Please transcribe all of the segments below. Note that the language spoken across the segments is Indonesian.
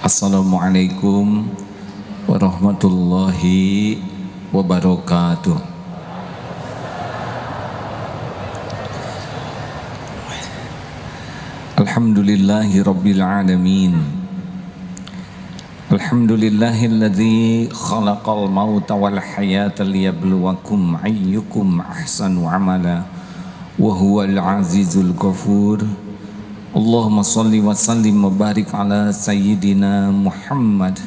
Assalamualaikum warahmatullahi wabarakatuh. Alhamdulillahi rabbil alamin. Alhamdulillahilladzi khalaqal mauta wal hayata liyabluwakum ayyukum ahsanu amala wa huwal azizul ghafur. Allahumma salli wa sallim wa barik ala sayyidina Muhammad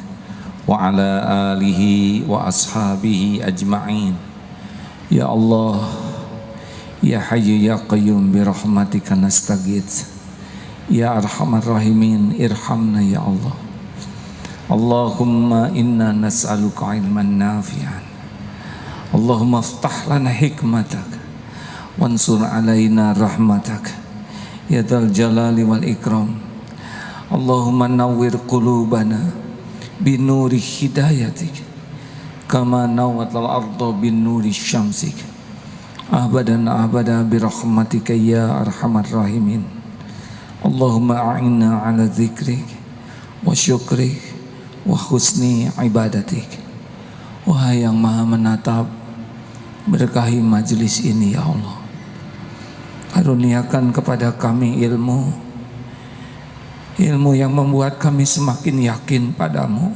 wa ala alihi wa ashabihi ajma'in. Ya Allah, ya Hayyu ya Qayyum bi rahmatika nastaghits. Ya Arhamar Rahimin irhamna ya Allah. Allahumma inna nas'aluka ilman nafi'an. Allahumma iftah lana hikmatak wansur alaina rahmatak ya dzal jalali wal ikram. Allahumma nawwir qulubana binuri hidayatik kama nawwatal arda binuri syamsik abadan abada birahmatika ya arhamar rahimin. Allahumma a'inna ala dzikrik wa syukrik wa husni ibadatik. Wahai yang maha menatap, berkahi majlis ini ya Allah. Karuniakan kepada kami ilmu yang membuat kami semakin yakin padamu,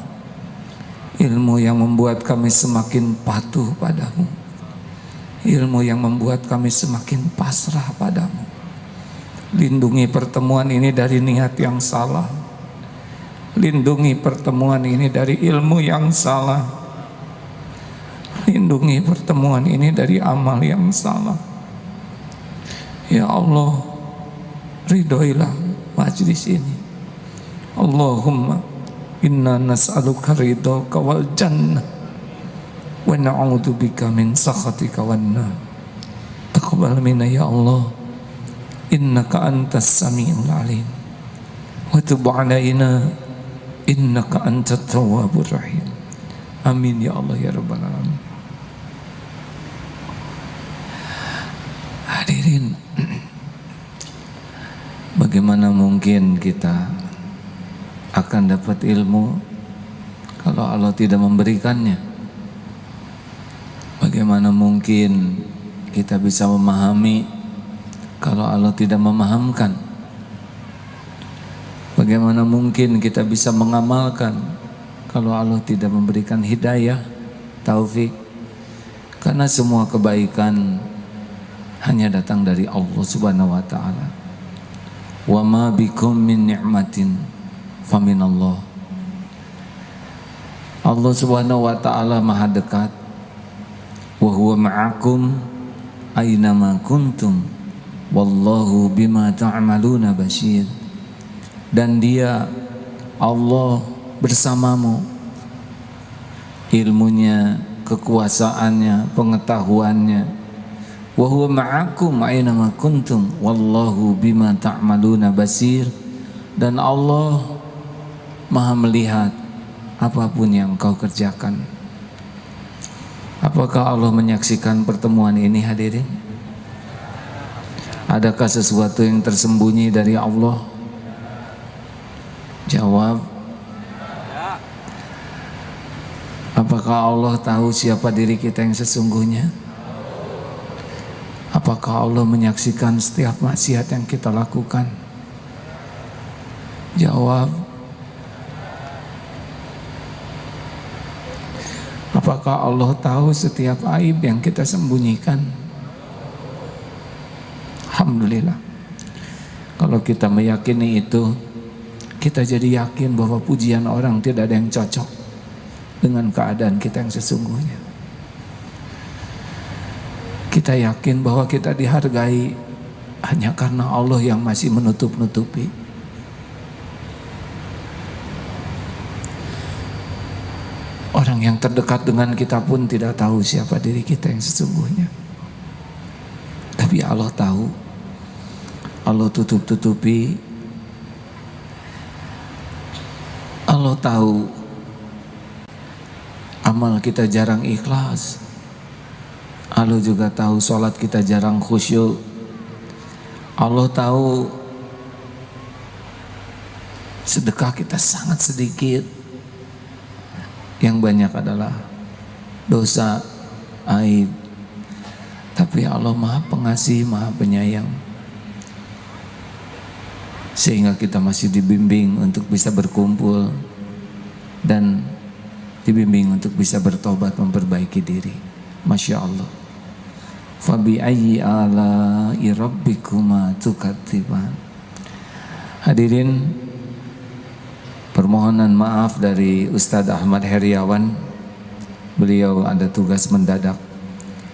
ilmu yang membuat kami semakin patuh padamu, ilmu yang membuat kami semakin pasrah padamu. Lindungi pertemuan ini dari niat yang salah, lindungi pertemuan ini dari ilmu yang salah, lindungi pertemuan ini dari amal yang salah. Ya Allah, ridhoilah majlis ini. Allahumma inna nas'aluka ridhaka wal jannah wa na'udzubika min sakhatika wan nar. Taqabbal minna ya Allah, innaka antas samiul alim wa tub alaina innaka antat tawwabur rahim. Amin ya Allah ya rabbal alamin. Hadirin, bagaimana mungkin kita akan dapat ilmu kalau Allah tidak memberikannya? Bagaimana mungkin kita bisa memahami kalau Allah tidak memahamkan? Bagaimana mungkin kita bisa mengamalkan kalau Allah tidak memberikan hidayah, taufik? Karena semua kebaikan hanya datang dari Allah Subhanahu wa taala. Wa ma bikum min ni'matin faminallah. Allah Subhanahu wa taala Maha dekat. Wa huwa ma'akum aina ma kuntum wallahu bima ta'maluna basyir. Dan Dia Allah bersamamu. Ilmunya, kekuasaannya, pengetahuannya. Wa huwa ma'akum aina ma kuntum wallahu bima ta'maluna basir. Dan Allah Maha melihat apapun yang kau kerjakan. Apakah Allah menyaksikan pertemuan ini hadirin? Adakah sesuatu yang tersembunyi dari Allah? Jawab. Apakah Allah tahu siapa diri kita yang sesungguhnya? Apakah Allah menyaksikan setiap maksiat yang kita lakukan? Jawab. Apakah Allah tahu setiap aib yang kita sembunyikan? Alhamdulillah. Kalau kita meyakini itu, kita jadi yakin bahwa pujian orang tidak ada yang cocok dengan keadaan kita yang sesungguhnya. Kita yakin bahwa kita dihargai hanya karena Allah yang masih menutup-nutupi. Orang yang terdekat dengan kita pun tidak tahu siapa diri kita yang sesungguhnya. Tapi Allah tahu. Allah tutup-tutupi. Allah tahu amal kita jarang ikhlas. Allah juga tahu sholat kita jarang khusyuk. Allah tahu sedekah kita sangat sedikit, yang banyak adalah dosa, aib. Tapi Allah Maha Pengasih, Maha Penyayang, sehingga kita masih dibimbing untuk bisa berkumpul dan dibimbing untuk bisa bertobat, memperbaiki diri. Masya Allah. Fabi ayyi ala'i rabbikuma tukadziban. Hadirin, permohonan maaf dari Ustadz Ahmad Heriawan. Beliau ada tugas mendadak.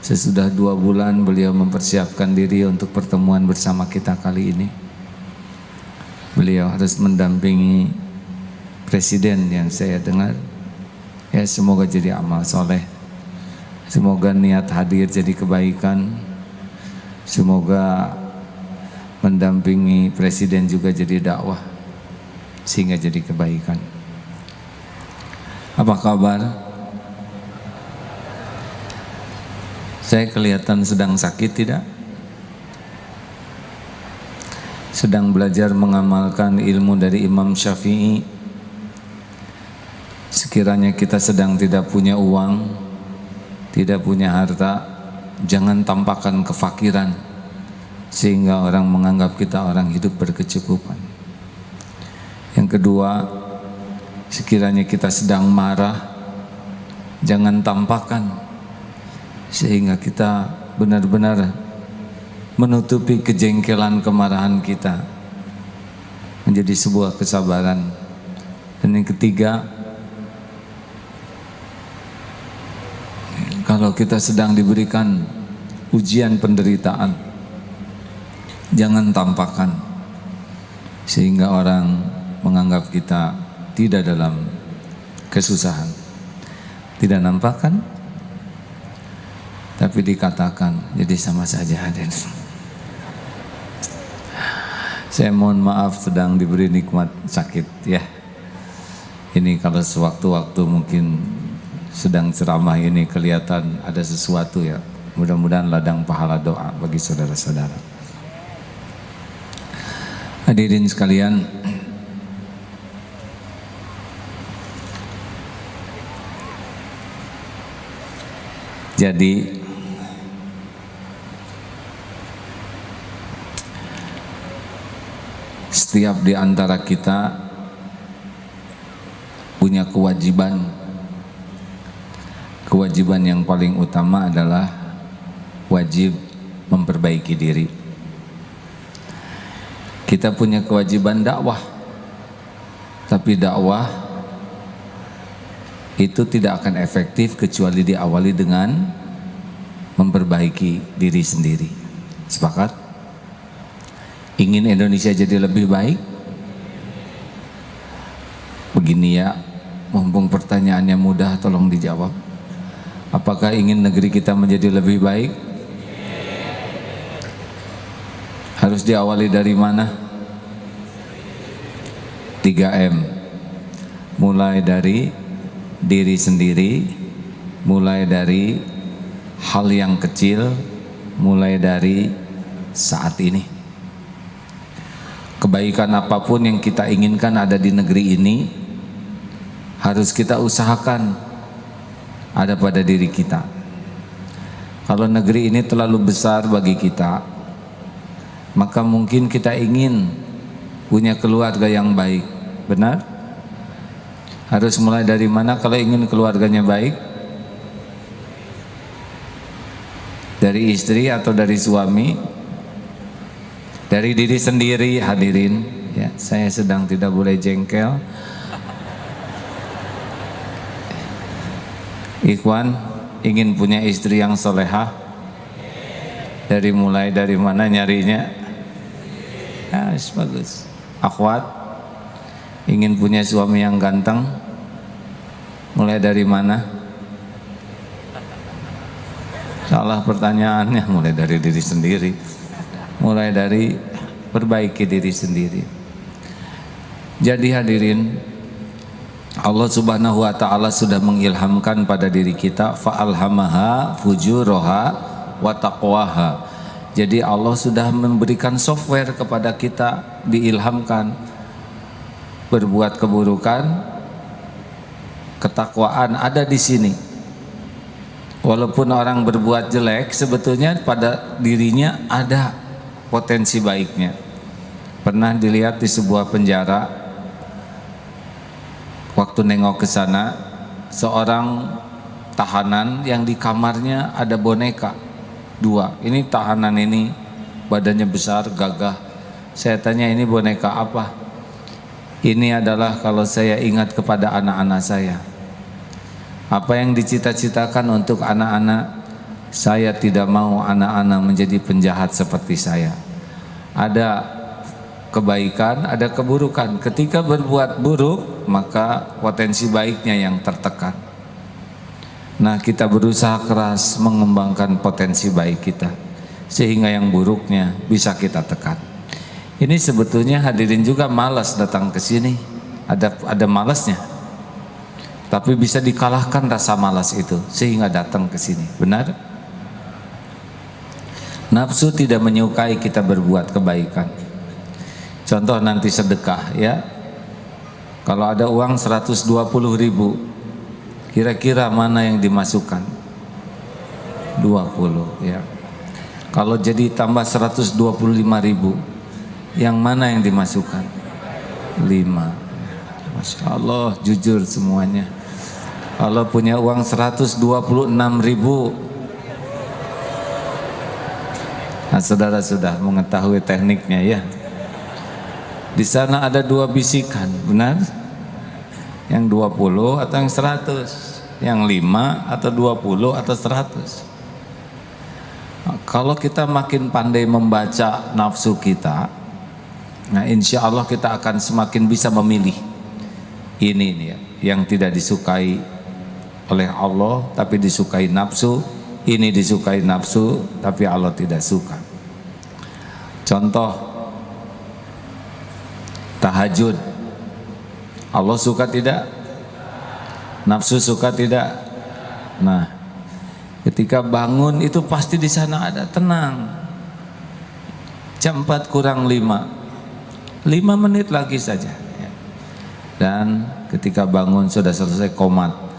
Sesudah 2 bulan beliau mempersiapkan diri untuk pertemuan bersama kita kali ini. Beliau harus mendampingi presiden yang saya dengar. Ya, semoga jadi amal soleh. Semoga niat hadir jadi kebaikan. Semoga mendampingi presiden juga jadi dakwah, sehingga jadi kebaikan. Apa kabar? Saya kelihatan sedang sakit tidak? Sedang belajar mengamalkan ilmu dari Imam Syafi'i. Sekiranya kita sedang tidak punya uang, tidak punya harta, jangan tampakkan kefakiran sehingga orang menganggap kita orang hidup berkecukupan. Yang kedua, sekiranya kita sedang marah, jangan tampakkan sehingga kita benar-benar menutupi kejengkelan kemarahan kita menjadi sebuah kesabaran. Dan yang ketiga, kalau kita sedang diberikan ujian penderitaan, jangan tampakkan sehingga orang menganggap kita tidak dalam kesusahan. Tidak nampakkan, tapi dikatakan, jadi sama saja. Hadir. Saya mohon maaf sedang diberi nikmat sakit ya. Ini kalau sewaktu-waktu mungkin sedang ceramah ini kelihatan ada sesuatu ya. Mudah-mudahan ladang pahala doa bagi saudara-saudara. Hadirin sekalian, jadi setiap di antara kita punya kewajiban. Kewajiban yang paling utama adalah wajib memperbaiki diri. Kita punya kewajiban dakwah, tapi dakwah itu tidak akan efektif kecuali diawali dengan memperbaiki diri sendiri. Sepakat? Ingin Indonesia jadi lebih baik? Begini ya, mumpung pertanyaannya mudah, tolong dijawab. Apakah ingin negeri kita menjadi lebih baik? Harus diawali dari mana? 3M. Mulai dari diri sendiri, mulai dari hal yang kecil, mulai dari saat ini. Kebaikan apapun yang kita inginkan ada di negeri ini, harus kita usahakan ada pada diri kita. Kalau negeri ini terlalu besar bagi kita, maka mungkin kita ingin punya keluarga yang baik. Benar? Harus mulai dari mana kalau ingin keluarganya baik? Dari istri atau dari suami? Dari diri sendiri. Hadirin ya, saya sedang tidak boleh jengkel. Ikhwan ingin punya istri yang solehah, dari mulai dari mana nyarinya? Ya, bagus. Akhwat ingin punya suami yang ganteng, mulai dari mana? Salah pertanyaannya, mulai dari diri sendiri. Mulai dari perbaiki diri sendiri. Jadi hadirin, Allah Subhanahu wa taala sudah mengilhamkan pada diri kita, fa'alhamaha fujuraha wa taqwaha. Jadi Allah sudah memberikan software kepada kita, diilhamkan berbuat keburukan, ketakwaan ada di sini. Walaupun orang berbuat jelek, sebetulnya pada dirinya ada potensi baiknya. Pernah dilihat di sebuah penjara, waktu nengok ke sana, seorang tahanan yang di kamarnya ada boneka 2. Ini tahanan ini badannya besar, gagah. Saya tanya, ini boneka apa? Ini adalah kalau saya ingat kepada anak-anak saya. Apa yang dicita-citakan untuk anak-anak, saya tidak mau anak-anak menjadi penjahat seperti saya. Ada kebaikan, ada keburukan. Ketika berbuat buruk, maka potensi baiknya yang tertekan. Nah, kita berusaha keras mengembangkan potensi baik kita, sehingga yang buruknya bisa kita tekan. Ini sebetulnya hadirin juga malas datang ke sini. Ada malasnya. Tapi bisa dikalahkan rasa malas itu sehingga datang ke sini. Benar? Nafsu tidak menyukai kita berbuat kebaikan. Contoh nanti sedekah ya. Kalau ada uang 120.000, kira-kira mana yang dimasukkan? 20 ya. Kalau jadi tambah 125.000, yang mana yang dimasukkan? 5. Masya Allah, jujur semuanya. Kalau punya uang 126.000, nah saudara sudah mengetahui tekniknya ya. Di sana ada 2 bisikan, benar? Yang 20 atau yang 100? Yang 5 atau 20 atau 100? Nah, kalau kita makin pandai membaca nafsu kita, nah insya Allah kita akan semakin bisa memilih. Ini nih ya, yang tidak disukai oleh Allah tapi disukai nafsu, ini disukai nafsu tapi Allah tidak suka. Contoh tahajud, Allah suka tidak? Nafsu suka tidak? Nah, ketika bangun itu pasti di sana ada tenang. Jam 4 kurang 5 menit lagi saja. Dan ketika bangun sudah selesai qomat.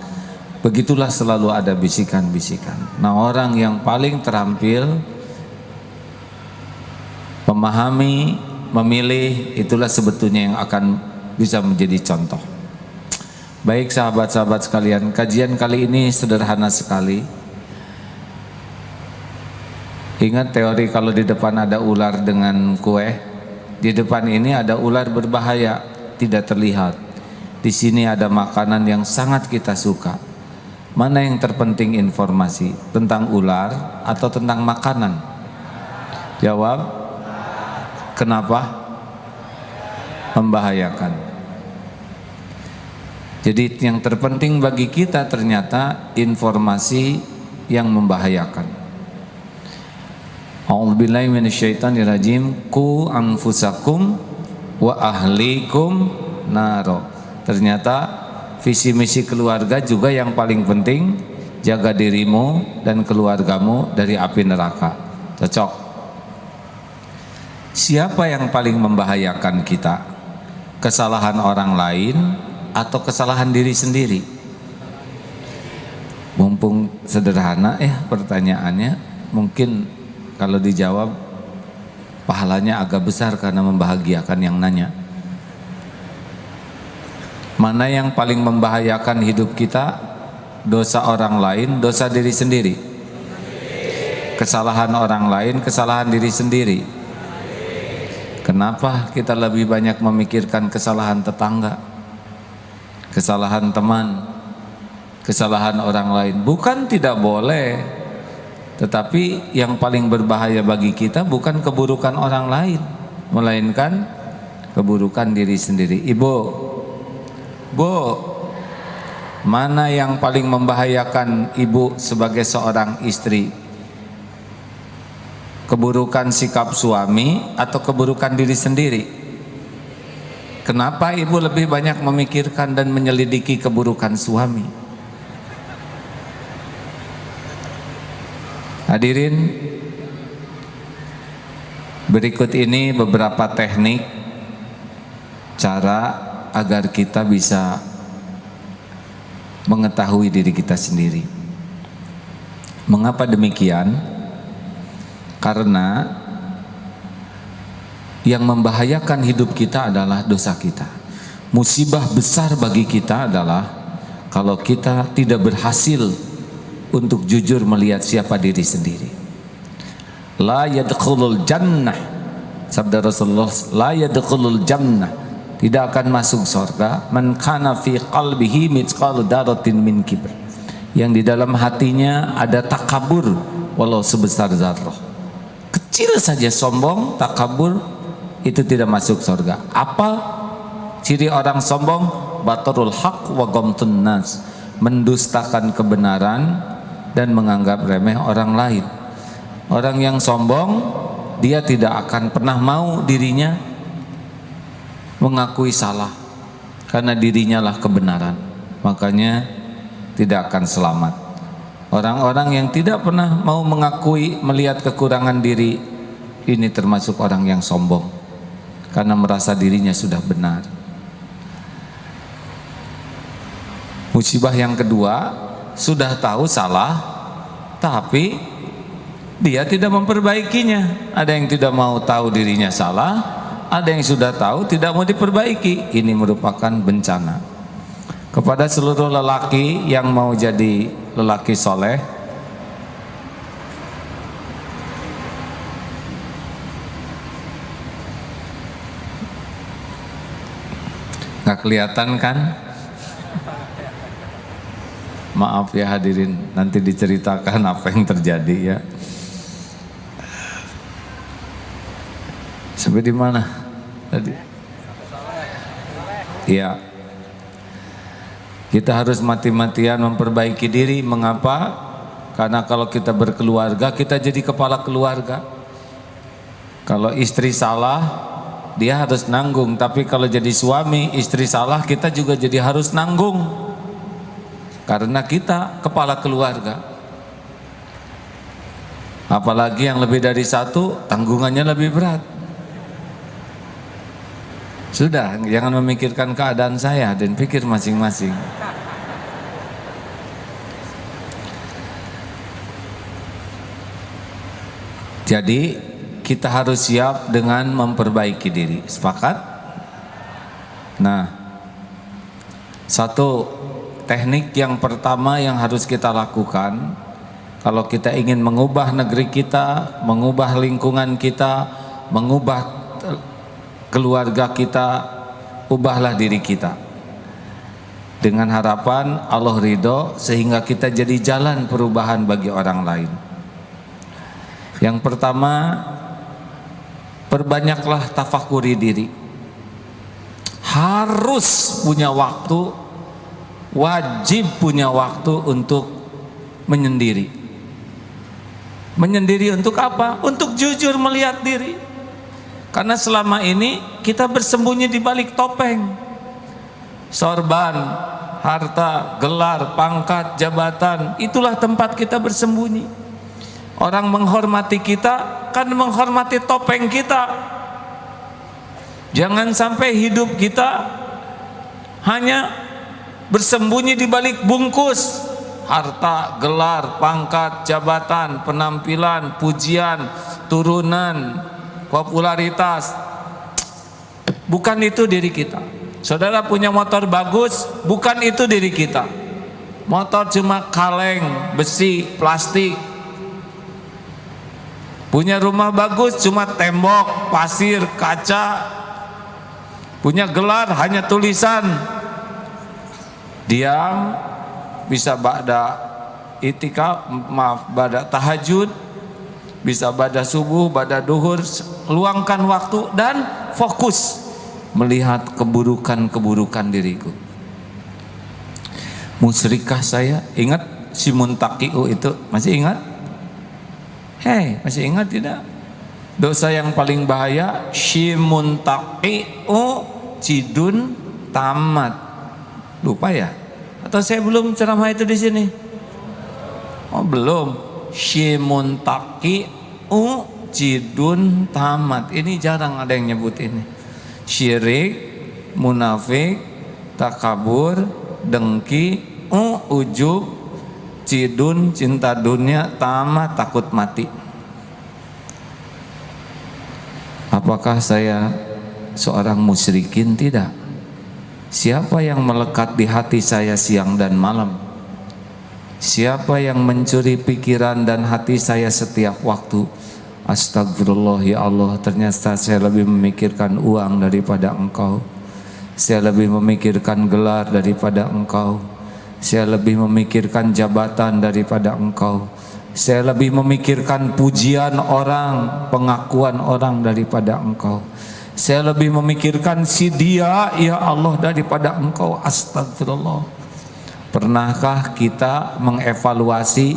Begitulah selalu ada bisikan-bisikan. Nah, orang yang paling terampil memahami, memilih, itulah sebetulnya yang akan bisa menjadi contoh. Baik sahabat-sahabat sekalian, kajian kali ini sederhana sekali. Ingat teori kalau di depan ada ular dengan kue, di depan ini ada ular berbahaya, tidak terlihat. Di sini ada makanan yang sangat kita suka. Mana yang terpenting informasi? Tentang ular atau tentang makanan? Jawab. Kenapa? Membahayakan. Jadi yang terpenting bagi kita ternyata informasi yang membahayakan. A'udzubillahi minasyaitonirrajim. Qu anfusakum wa ahlikum naro. Ternyata visi misi keluarga juga yang paling penting, jaga dirimu dan keluargamu dari api neraka. Cocok. Siapa yang paling membahayakan kita? Kesalahan orang lain atau kesalahan diri sendiri? Mumpung sederhana pertanyaannya, mungkin kalau dijawab pahalanya agak besar karena membahagiakan yang nanya. Mana yang paling membahayakan hidup kita? Dosa orang lain, dosa diri sendiri? Kesalahan orang lain, kesalahan diri sendiri? Kenapa kita lebih banyak memikirkan kesalahan tetangga, kesalahan teman, kesalahan orang lain? Bukan tidak boleh, tetapi yang paling berbahaya bagi kita bukan keburukan orang lain, melainkan keburukan diri sendiri. Ibu, Bu, mana yang paling membahayakan ibu sebagai seorang istri? Keburukan sikap suami atau keburukan diri sendiri? Kenapa ibu lebih banyak memikirkan dan menyelidiki keburukan suami? Hadirin, berikut ini beberapa teknik cara agar kita bisa mengetahui diri kita sendiri. Mengapa demikian? Karena yang membahayakan hidup kita adalah dosa kita. Musibah besar bagi kita adalah kalau kita tidak berhasil untuk jujur melihat siapa diri sendiri. La yadkhulul jannah, sabda Rasulullah, la yadkhulul jannah, tidak akan masuk surga man kana fi qalbihi mithqalu dzarratin min kibr, yang di dalam hatinya ada takabur walau sebesar zarrah. Kecil saja sombong, takabur, itu tidak masuk surga. Apa ciri orang sombong? Batarul haq wa ghamtun nas, mendustakan kebenaran dan menganggap remeh orang lain. Orang yang sombong, dia tidak akan pernah mau dirinya mengakui salah, karena dirinya lah kebenaran, makanya tidak akan selamat. Orang-orang yang tidak pernah mau mengakui, melihat kekurangan diri, ini termasuk orang yang sombong, karena merasa dirinya sudah benar. Musibah yang kedua, sudah tahu salah tapi dia tidak memperbaikinya. Ada yang tidak mau tahu dirinya salah, ada yang sudah tahu tidak mau diperbaiki. Ini merupakan bencana. Kepada seluruh lelaki yang mau jadi lelaki soleh, nggak kelihatan kan? Maaf ya hadirin, nanti diceritakan apa yang terjadi ya. Sampai di mana tadi? Iya. Kita harus mati-matian memperbaiki diri. Mengapa? Karena kalau kita berkeluarga, kita jadi kepala keluarga. Kalau istri salah, dia harus nanggung. Tapi kalau jadi suami, istri salah, kita juga jadi harus nanggung, karena kita kepala keluarga. Apalagi yang lebih dari satu, tanggungannya lebih berat. Sudah, jangan memikirkan keadaan saya, dan pikir masing-masing. Jadi kita harus siap dengan memperbaiki diri. Sepakat? Nah, satu teknik yang pertama yang harus kita lakukan kalau kita ingin mengubah negeri kita, mengubah lingkungan kita, mengubah keluarga kita, ubahlah diri kita dengan harapan Allah ridho, sehingga kita jadi jalan perubahan bagi orang lain. Yang pertama, perbanyaklah tafakuri diri. Harus punya waktu, wajib punya waktu untuk menyendiri. Menyendiri untuk apa? Untuk jujur melihat diri. Karena selama ini kita bersembunyi di balik topeng, sorban, harta, gelar, pangkat, jabatan, itulah tempat kita bersembunyi. Orang menghormati kita kan menghormati topeng kita. Jangan sampai hidup kita hanya bersembunyi di balik bungkus harta, gelar, pangkat, jabatan, penampilan, pujian, turunan, popularitas. Bukan itu diri kita. Saudara punya motor bagus, bukan itu diri kita. Motor cuma kaleng, besi, plastik. Punya rumah bagus cuma tembok, pasir, kaca. Punya gelar hanya tulisan. Diam, bisa ba'da itikaf, ba'da tahajud, bisa ba'da subuh, ba'da duhur. Luangkan waktu dan fokus melihat keburukan-keburukan diriku. Musyrikah saya, ingat si Muntaqi'u itu, masih ingat? Hei, masih ingat tidak? Dosa yang paling bahaya, si Muntaqi'u cidun tamat. Lupa ya? Atau saya belum ceramah itu di sini? Oh belum. Si Muntaqi'u cidun tamat. Ini jarang ada yang nyebut ini. Syirik, munafik, takabur, dengki, ujub, cidun, cinta dunia, tamak, takut mati. Apakah saya seorang musyrikin? Tidak. Siapa yang melekat di hati saya siang dan malam? Siapa yang mencuri pikiran dan hati saya setiap waktu? Astagfirullah ya Allah, ternyata saya lebih memikirkan uang daripada Engkau. Saya lebih memikirkan gelar daripada Engkau. Saya lebih memikirkan jabatan daripada Engkau. Saya lebih memikirkan pujian orang, pengakuan orang daripada Engkau. Saya lebih memikirkan si dia ya Allah daripada Engkau. Astagfirullah. Pernahkah kita mengevaluasi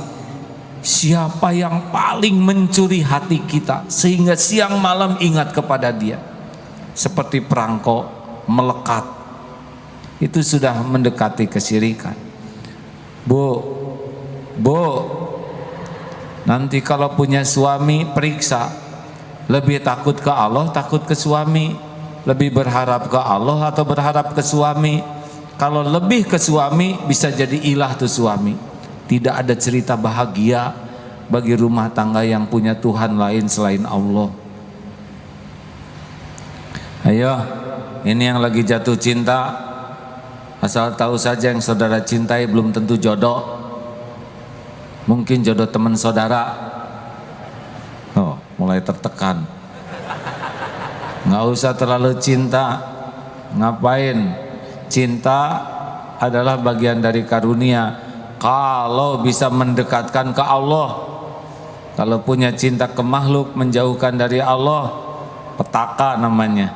siapa yang paling mencuri hati kita sehingga siang malam ingat kepada dia? Seperti perangko melekat. Itu sudah mendekati kesyirikan. Bu, nanti kalau punya suami periksa, lebih takut ke Allah, takut ke suami, lebih berharap ke Allah atau berharap ke suami? Kalau lebih ke suami, bisa jadi ilah tuh suami. Tidak ada cerita bahagia bagi rumah tangga yang punya Tuhan lain selain Allah. Ayo, ini yang lagi jatuh cinta, asal tahu saja yang saudara cintai belum tentu jodoh. Mungkin jodoh teman saudara. Oh, mulai tertekan. Nggak usah terlalu cinta. Ngapain? Cinta adalah bagian dari karunia. Kalau bisa mendekatkan ke Allah. Kalau punya cinta ke makhluk, menjauhkan dari Allah, petaka namanya.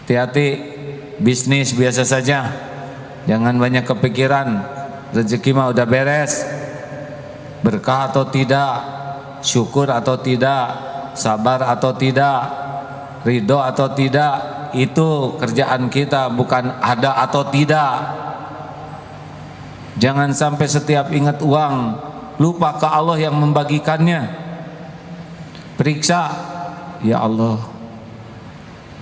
Hati-hati, bisnis biasa saja. Jangan banyak kepikiran. Rezeki mah udah beres. Berkah atau tidak, syukur atau tidak, sabar atau tidak, ridho atau tidak, itu kerjaan kita, bukan ada atau tidak. Jangan sampai setiap ingat uang lupa ke Allah yang membagikannya. Periksa, ya Allah.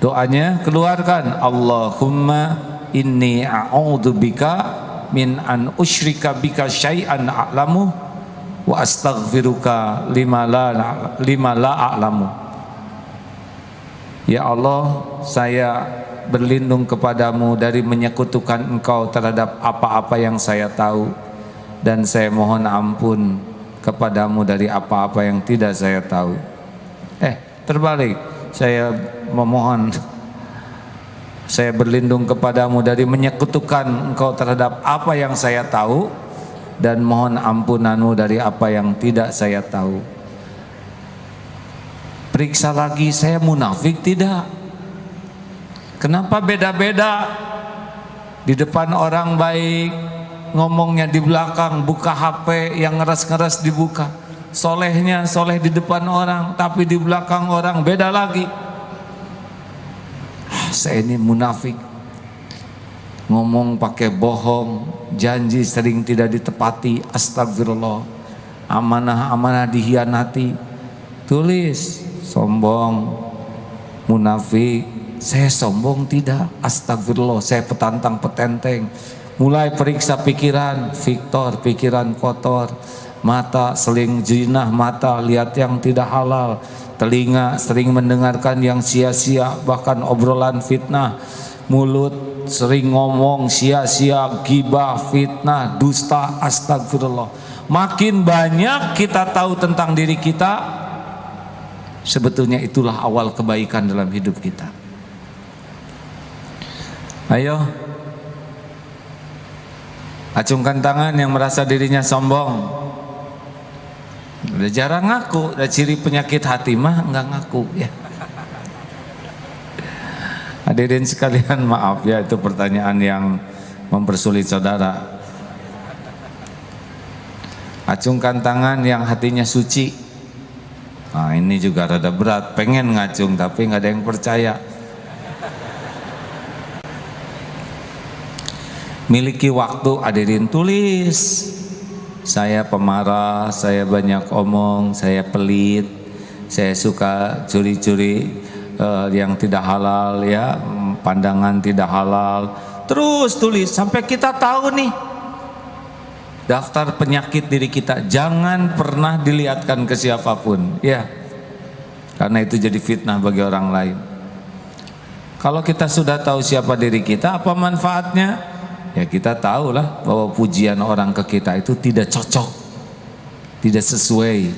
Doanya keluarkan, Allahumma inni a'udzubika min an usyrika bika syai'an a'lamu wa astaghfiruka lima la a'lamu. Ya Allah, saya berlindung kepadamu dari menyekutukan Engkau terhadap apa-apa yang saya tahu, dan saya mohon ampun kepadamu dari apa-apa yang tidak saya tahu. Terbalik, saya memohon, saya berlindung kepadamu dari menyekutukan Engkau terhadap apa yang saya tahu, dan mohon ampunanmu dari apa yang tidak saya tahu. Periksa lagi, saya munafik tidak? Kenapa beda-beda? Di depan orang baik, ngomongnya di belakang, buka HP yang ngeras-ngeras dibuka. Solehnya soleh di depan orang, tapi di belakang orang beda lagi. Saya ini munafik. Ngomong pakai bohong, janji sering tidak ditepati. Astagfirullah. Amanah-amanah dihianati. Tulis, sombong, munafik. Saya sombong tidak, astagfirullah, saya petantang petenteng. Mulai periksa pikiran, Victor, pikiran kotor. Mata seling jinah, mata lihat yang tidak halal. Telinga sering mendengarkan yang sia-sia, bahkan obrolan fitnah. Mulut sering ngomong sia-sia, gibah, fitnah, dusta, astagfirullah. Makin banyak kita tahu tentang diri kita, sebetulnya itulah awal kebaikan dalam hidup kita. Ayo, acungkan tangan yang merasa dirinya sombong. Udah jarang ngaku, udah ciri penyakit hati mah nggak ngaku ya. Hadirin sekalian, maaf ya, itu pertanyaan yang mempersulit saudara. Acungkan tangan yang hatinya suci. Nah, ini juga rada berat, pengen ngacung tapi nggak ada yang percaya. Miliki waktu, hadirin, tulis. Saya pemarah, saya banyak omong, saya pelit, saya suka curi-curi yang tidak halal ya, pandangan tidak halal, Terus tulis sampai kita tahu nih daftar penyakit diri kita. Jangan pernah dilihatkan ke siapapun, ya, karena itu jadi fitnah bagi orang lain. Kalau kita sudah tahu siapa diri kita, apa manfaatnya? Ya kita tahulah bahwa pujian orang ke kita itu tidak cocok, tidak sesuai.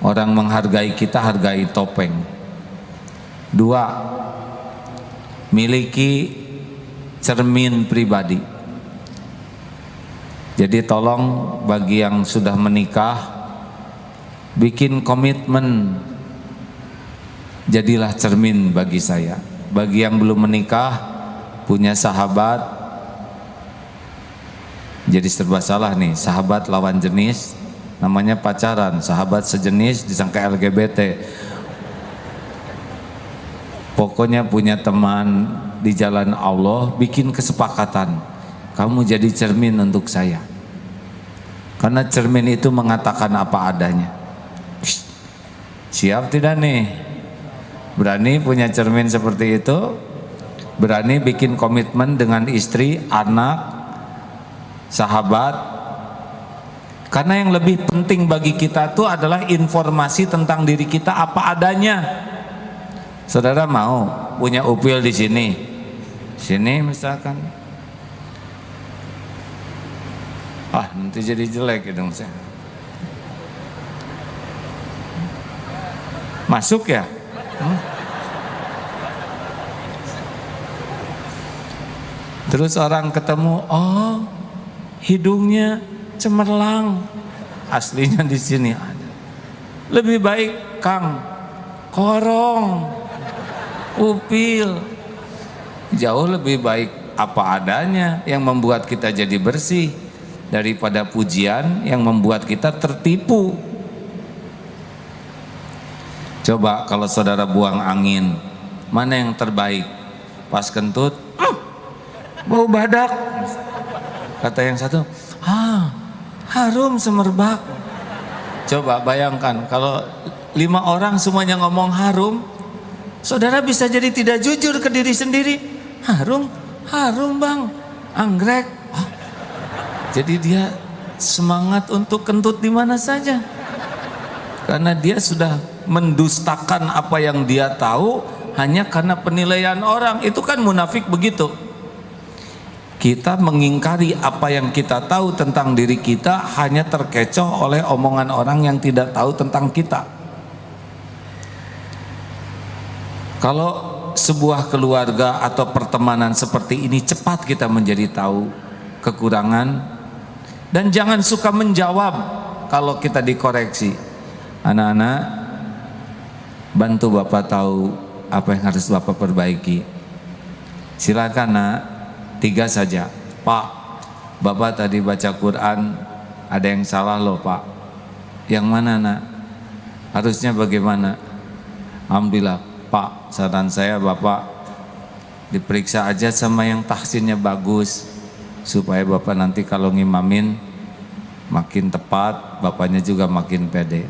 Orang menghargai kita, hargai topeng. 2, miliki cermin pribadi. Jadi tolong bagi yang sudah menikah, bikin komitmen, jadilah cermin bagi saya. Bagi yang belum menikah, punya sahabat, jadi serba salah nih, sahabat lawan jenis, namanya pacaran, sahabat sejenis disangka LGBT. Pokoknya punya teman di jalan Allah, bikin kesepakatan, kamu jadi cermin untuk saya, karena cermin itu mengatakan apa adanya. Siap tidak nih? Berani punya cermin seperti itu? Berani bikin komitmen dengan istri, anak, sahabat? Karena yang lebih penting bagi kita itu adalah informasi tentang diri kita apa adanya. Saudara mau punya upil di sini misalkan, nanti jadi jelek dong saya. Masuk ya? Terus orang ketemu, oh hidungnya cemerlang, aslinya di sini ada. Lebih baik Kang korong, upil. Jauh lebih baik apa adanya yang membuat kita jadi bersih daripada pujian yang membuat kita tertipu. Coba kalau saudara buang angin, mana yang terbaik? Pas kentut, bau badak. Kata yang satu, harum semerbak. Coba bayangkan kalau 5 orang semuanya ngomong harum, saudara bisa jadi tidak jujur ke diri sendiri. Harum bang, anggrek. Jadi dia semangat untuk kentut di mana saja, karena dia sudah mendustakan apa yang dia tahu hanya karena penilaian orang. Itu kan munafik begitu. Kita mengingkari apa yang kita tahu tentang diri kita hanya terkecoh oleh omongan orang yang tidak tahu tentang kita. Kalau sebuah keluarga atau pertemanan seperti ini, cepat kita menjadi tahu kekurangan, dan jangan suka menjawab kalau kita dikoreksi. Anak-anak, bantu Bapak tahu apa yang harus Bapak perbaiki. Silakan nak, 3 saja. Pak, Bapak tadi baca Quran ada yang salah loh Pak. Yang mana nak? Harusnya bagaimana? Alhamdulillah Pak, saran saya Bapak diperiksa aja sama yang tahsinnya bagus, supaya Bapak nanti kalau ngimamin makin tepat, Bapaknya juga makin pede.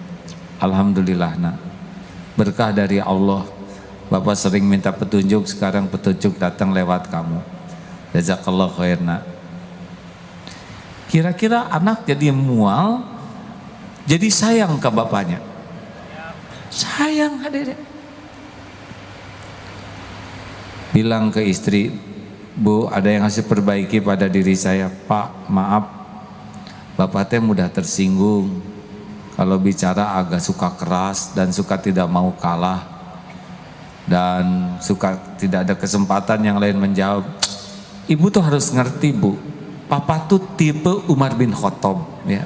Alhamdulillah nak, berkah dari Allah. Bapak sering minta petunjuk, sekarang petunjuk datang lewat kamu. Jazakallah khair nak. Kira-kira anak jadi mual, jadi sayang ke bapaknya. Sayang hadirin. Bilang ke istri, Bu, ada yang harus perbaiki pada diri saya. Pak, maaf, Bapak teh mudah tersinggung. Kalau bicara agak suka keras dan suka tidak mau kalah, dan suka tidak ada kesempatan yang lain menjawab. Ibu tuh harus ngerti Bu, Papa tuh tipe Umar bin Khattab ya.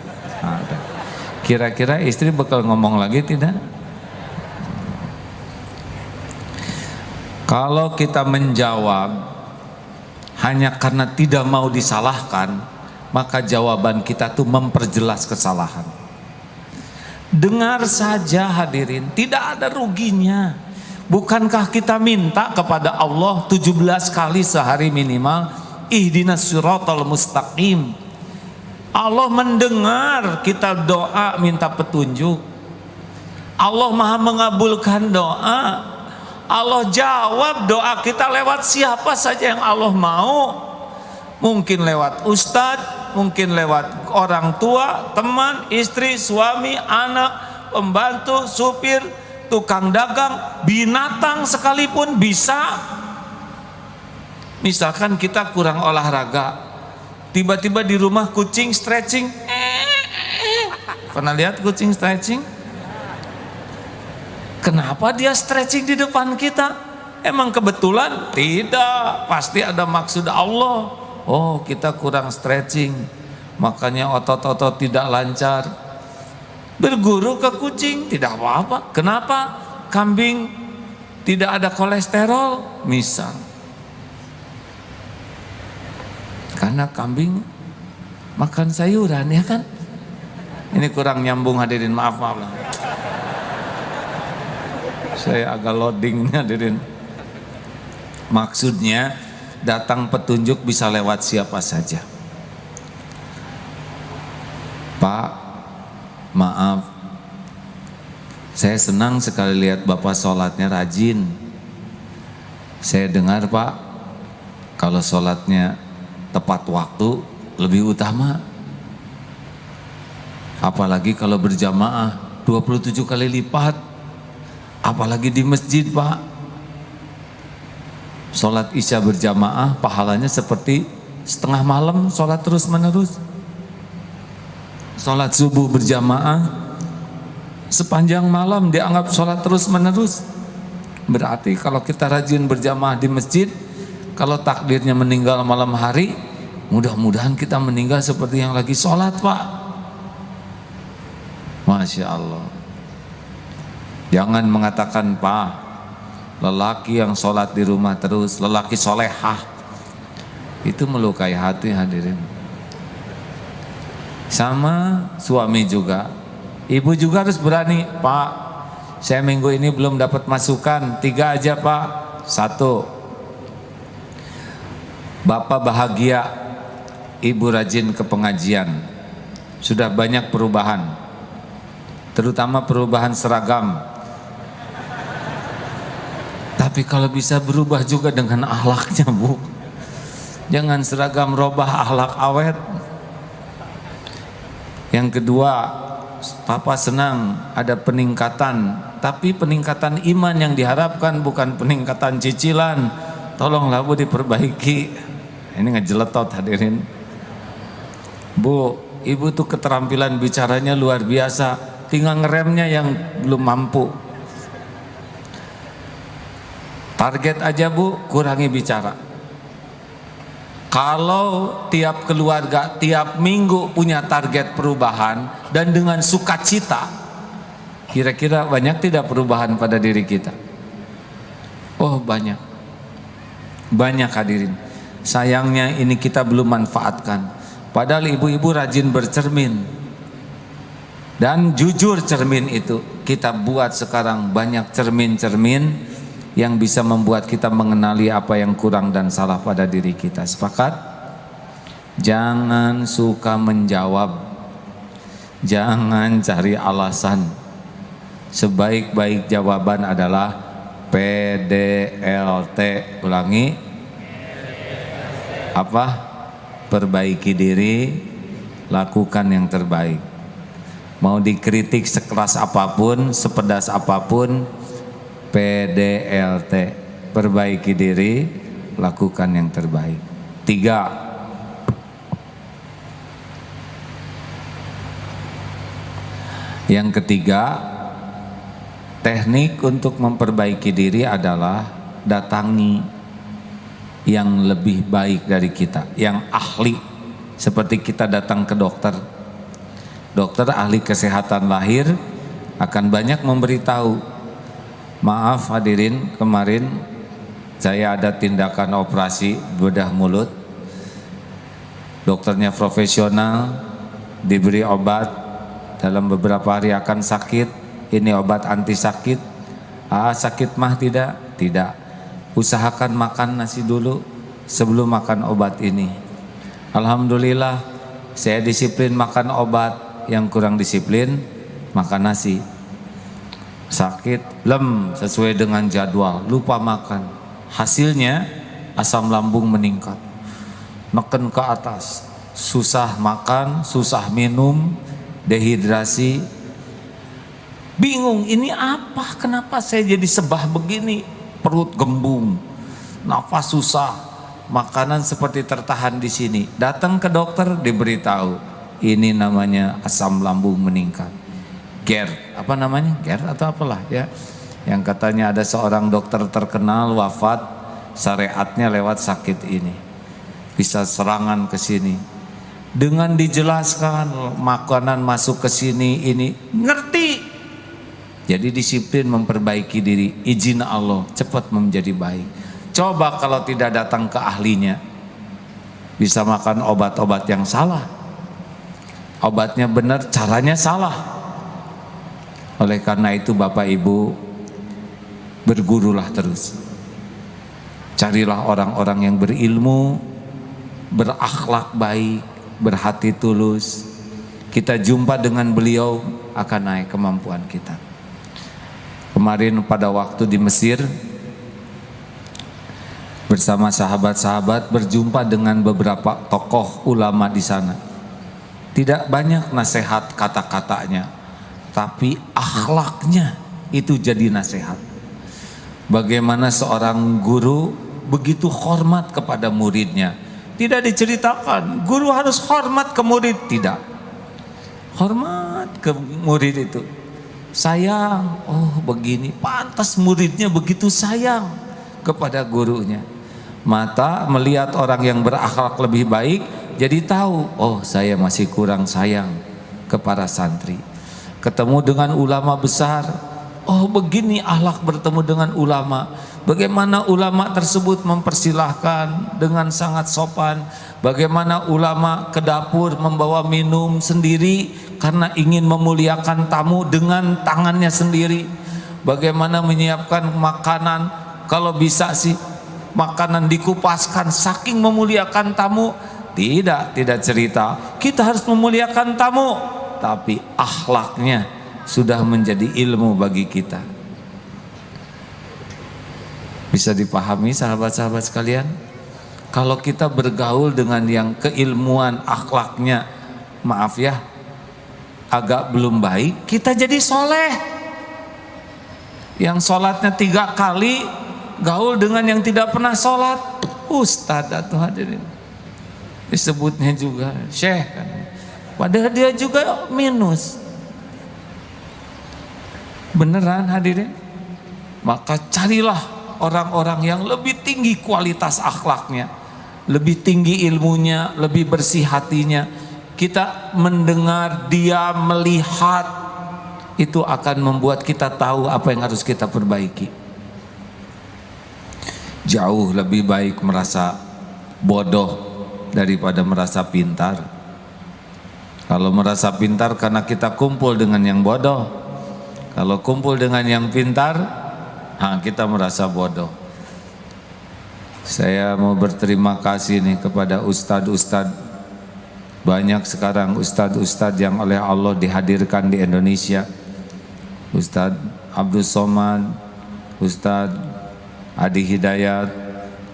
Kira-kira istri bakal ngomong lagi tidak? Kalau kita menjawab hanya karena tidak mau disalahkan, maka jawaban kita tuh memperjelas kesalahan. Dengar saja hadirin, tidak ada ruginya. Bukankah kita minta kepada Allah 17 kali sehari minimal, ihdinas siratal mustaqim. Allah mendengar kita doa minta petunjuk. Allah maha mengabulkan doa. Allah jawab doa kita lewat siapa saja yang Allah mau. Mungkin lewat ustadz, mungkin lewat orang tua, teman, istri, suami, anak, pembantu, supir, tukang dagang, binatang sekalipun bisa. Misalkan kita kurang olahraga, tiba-tiba di rumah kucing stretching. Pernah lihat kucing stretching? Kenapa dia stretching di depan kita? Emang kebetulan? Tidak, pasti ada maksud Allah. Oh, kita kurang stretching, makanya otot-otot tidak lancar. Berguru ke kucing, tidak apa-apa. Kenapa? Kambing tidak ada kolesterol, misal. Karena kambing makan sayuran, ya kan? Ini kurang nyambung hadirin, maaf. Saya agak loading hadirin. Maksudnya datang petunjuk bisa lewat siapa saja. Pak, maaf, saya senang sekali lihat Bapak sholatnya rajin. Saya dengar Pak, kalau sholatnya tepat waktu lebih utama. Apalagi kalau berjamaah 27 kali lipat. Apalagi di masjid Pak. Sholat isya berjamaah pahalanya seperti setengah malam sholat terus menerus. Sholat subuh berjamaah sepanjang malam dianggap sholat terus menerus. Berarti kalau kita rajin berjamaah di masjid, kalau takdirnya meninggal malam hari, mudah-mudahan kita meninggal seperti yang lagi sholat Pak. Masya Allah. Jangan mengatakan Pak, lelaki yang sholat di rumah terus, lelaki solehah, itu melukai hati hadirin. Sama suami juga, ibu juga harus berani. Pak, saya minggu ini belum dapat masukan, 3 aja Pak. 1, Bapak bahagia, ibu rajin ke pengajian, sudah banyak perubahan, terutama perubahan seragam. Tapi kalau bisa berubah juga dengan akhlaknya Bu. Jangan seragam robah akhlak awet. Yang kedua, Papa senang ada peningkatan, tapi peningkatan iman yang diharapkan, bukan peningkatan cicilan. Tolonglah Bu diperbaiki. Ini ngejeletot hadirin. Bu, ibu tuh keterampilan bicaranya luar biasa, tinggal ngeremnya yang belum mampu. Target aja Bu, kurangi bicara. Kalau tiap keluarga tiap minggu punya target perubahan dan dengan sukacita, kira-kira banyak tidak perubahan pada diri kita? Oh banyak. Banyak hadirin. Sayangnya ini kita belum manfaatkan. Padahal ibu-ibu rajin bercermin. Dan jujur cermin itu, kita buat sekarang banyak cermin-cermin yang bisa membuat kita mengenali apa yang kurang dan salah pada diri kita. Sepakat? Jangan suka menjawab, jangan cari alasan. Sebaik-baik jawaban adalah PDLT. Ulangi. Apa? Perbaiki diri, lakukan yang terbaik. Mau dikritik sekeras apapun, sepedas apapun, PDLT, perbaiki diri, lakukan yang terbaik. 3, yang ketiga, teknik untuk memperbaiki diri adalah datangi yang lebih baik dari kita, yang ahli. Seperti kita datang ke dokter, dokter ahli kesehatan lahir akan banyak memberitahu. Maaf hadirin, kemarin saya ada tindakan operasi bedah mulut. Dokternya profesional, diberi obat, dalam beberapa hari akan sakit. Ini obat anti sakit. Sakit mah tidak? Tidak. Usahakan makan nasi dulu sebelum makan obat ini. Alhamdulillah, saya disiplin makan obat. Yang kurang disiplin makan nasi. sakit, lem sesuai dengan jadwal, lupa makan. Hasilnya asam lambung meningkat, neken ke atas, susah makan, susah minum, dehidrasi. Bingung, ini apa? Kenapa saya jadi sebah begini? Perut gembung, nafas susah, makanan seperti tertahan di sini. Datang ke dokter, diberitahu ini namanya asam lambung meningkat. GERD, apa namanya? GERD atau apalah ya. Yang katanya ada seorang dokter terkenal wafat, syariatnya lewat sakit ini. Bisa serangan ke sini. Dengan dijelaskan makanan masuk ke sini, ini ngerti. Jadi disiplin memperbaiki diri, izin Allah cepat menjadi baik. Coba kalau tidak datang ke ahlinya, bisa makan obat-obat yang salah. Obatnya benar, caranya salah. Oleh karena itu Bapak Ibu, bergurulah terus. Carilah orang-orang yang berilmu, berakhlak baik, berhati tulus. Kita jumpa dengan beliau, akan naik kemampuan kita. Kemarin pada waktu di Mesir, bersama sahabat-sahabat berjumpa dengan beberapa tokoh ulama di sana. Tidak banyak nasihat kata-katanya, tapi akhlaknya itu jadi nasihat. Bagaimana seorang guru begitu hormat kepada muridnya. Tidak diceritakan guru harus hormat ke murid, tidak. Hormat ke murid itu. Sayang, oh begini, pantas muridnya begitu sayang kepada gurunya. Mata melihat orang yang berakhlak lebih baik, jadi tahu, oh saya masih kurang sayang kepada santri. Ketemu dengan ulama besar, oh begini akhlak bertemu dengan ulama. Bagaimana ulama tersebut mempersilahkan dengan sangat sopan. Bagaimana ulama ke dapur membawa minum sendiri karena ingin memuliakan tamu dengan tangannya sendiri. Bagaimana menyiapkan makanan, kalau bisa sih makanan dikupaskan saking memuliakan tamu. Tidak cerita kita harus memuliakan tamu, tapi akhlaknya sudah menjadi ilmu bagi kita. Bisa dipahami sahabat-sahabat sekalian? Kalau kita bergaul dengan yang keilmuan akhlaknya, maaf ya, agak belum baik, kita jadi soleh. Yang sholatnya 3 kali gaul dengan yang tidak pernah sholat, ustadz atau hadirin, disebutnya juga syekh kan. Padahal dia juga minus. Beneran hadirin? Maka carilah orang-orang yang lebih tinggi kualitas akhlaknya, lebih tinggi ilmunya, lebih bersih hatinya. Kita mendengar, dia melihat, itu akan membuat kita tahu apa yang harus kita perbaiki. Jauh lebih baik merasa bodoh daripada merasa pintar. Kalau merasa pintar karena kita kumpul dengan yang bodoh, kalau kumpul dengan yang pintar, kita merasa bodoh. Saya mau berterima kasih nih kepada ustadz-ustadz. Banyak sekarang ustadz-ustadz yang oleh Allah dihadirkan di Indonesia. Ustadz Abdul Somad, Ustadz Adi Hidayat,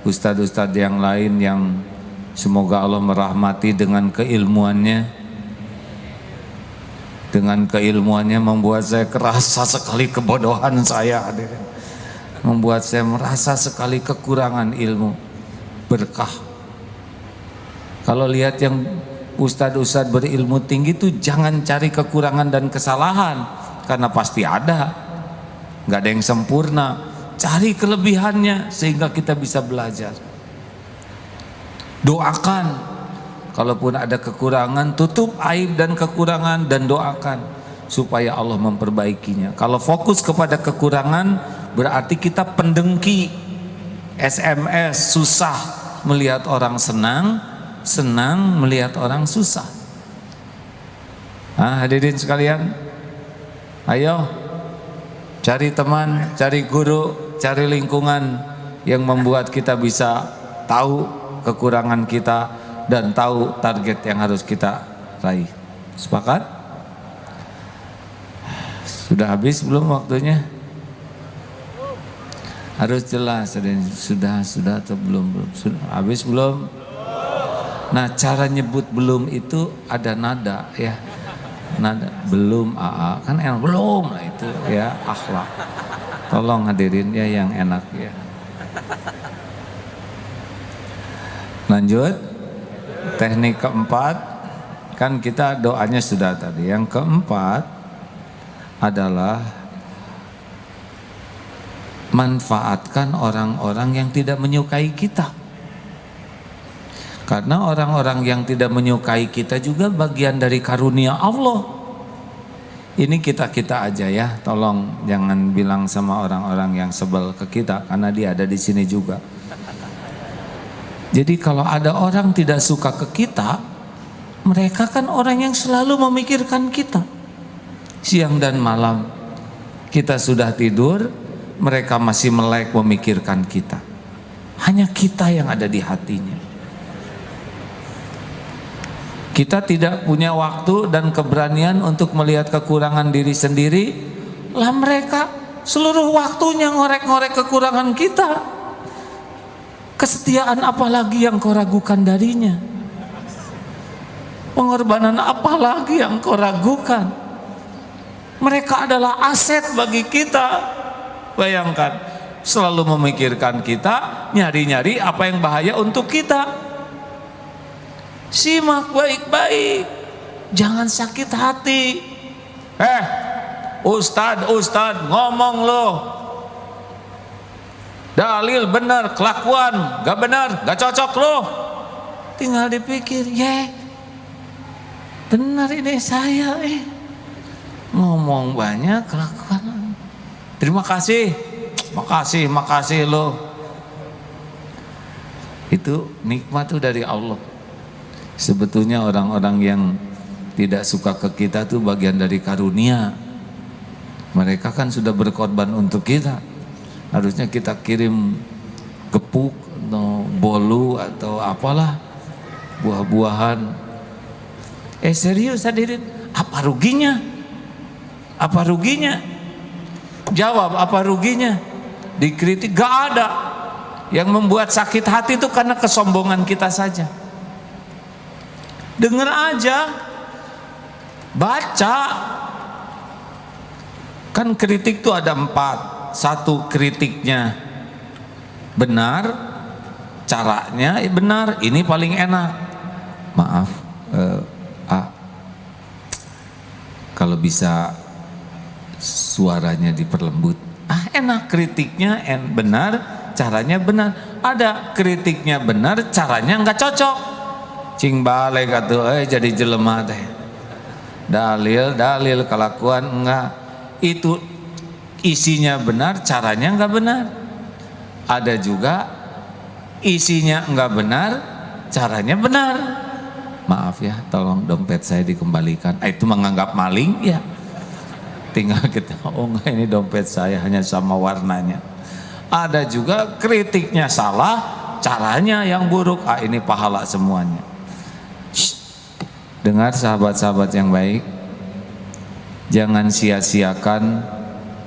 ustadz-ustadz yang lain yang semoga Allah merahmati dengan keilmuannya. Dengan keilmuannya membuat saya kerasa sekali kebodohan saya, hadirin. Membuat saya merasa sekali kekurangan ilmu. Berkah. Kalau lihat yang ustadz-ustadz berilmu tinggi itu jangan cari kekurangan dan kesalahan, karena pasti ada. Nggak ada yang sempurna. Cari kelebihannya sehingga kita bisa belajar. Doakan. Kalaupun ada kekurangan, tutup aib dan kekurangan dan doakan supaya Allah memperbaikinya. Kalau fokus kepada kekurangan, berarti kita pendengki. SMS susah melihat orang senang, senang melihat orang susah. Hadirin sekalian, ayo cari teman, cari guru, cari lingkungan yang membuat kita bisa tahu kekurangan kita dan tahu target yang harus kita raih. Sepakat? Sudah habis belum waktunya? Harus jelas. Sudah atau belum? Sudah habis belum? Nah, cara nyebut belum itu ada nada ya. Nada belum kan enak belum lah itu ya, akhlak. Tolong hadirin ya yang enak ya. Lanjut. Teknik keempat, kan kita doanya sudah tadi. Yang keempat adalah manfaatkan orang-orang yang tidak menyukai kita. Karena orang-orang yang tidak menyukai kita juga bagian dari karunia Allah. Ini kita-kita aja ya, tolong jangan bilang sama orang-orang yang sebel ke kita, karena dia ada di sini juga. Jadi kalau ada orang tidak suka ke kita, mereka kan orang yang selalu memikirkan kita. Siang dan malam kita sudah tidur, mereka masih melek memikirkan kita. Hanya kita yang ada di hatinya. Kita tidak punya waktu dan keberanian untuk melihat kekurangan diri sendiri. Lah mereka seluruh waktunya ngorek-ngorek kekurangan kita. Kesetiaan apalagi yang kau ragukan darinya? Pengorbanan apalagi yang kau ragukan? Mereka adalah aset bagi kita. Bayangkan, selalu memikirkan kita, nyari-nyari apa yang bahaya untuk kita. Simak baik-baik, jangan sakit hati. Ustad ngomong loh, dalil benar, kelakuan gak benar, gak cocok loh. Tinggal dipikir, benar ini saya ngomong banyak, kelakuan. Terima kasih, makasih loh. Itu nikmat tuh dari Allah. Sebetulnya orang-orang yang tidak suka ke kita tuh bagian dari karunia. Mereka kan sudah berkorban untuk kita. Harusnya kita kirim gepuk atau bolu atau apalah, buah-buahan. Serius hadirin, apa ruginya? Apa ruginya? Jawab, apa ruginya? Dikritik gak ada. Yang membuat sakit hati itu karena kesombongan kita saja. Dengar aja, baca. Kan kritik itu ada 4. Satu, kritiknya benar, caranya benar, ini paling enak. Maaf, kalau bisa suaranya diperlembut. Enak, kritiknya benar, caranya benar. Ada kritiknya benar, caranya nggak cocok. Cing balik atuh jadi jelema teh. Dalil kelakuan enggak. Itu isinya benar, caranya enggak benar. Ada juga isinya enggak benar, caranya benar. Maaf ya, tolong dompet saya dikembalikan. Itu menganggap maling ya. Tinggal kita, enggak, ini dompet saya hanya sama warnanya. Ada juga kritiknya salah, caranya yang buruk. Ini pahala semuanya. Dengar sahabat-sahabat yang baik, jangan sia-siakan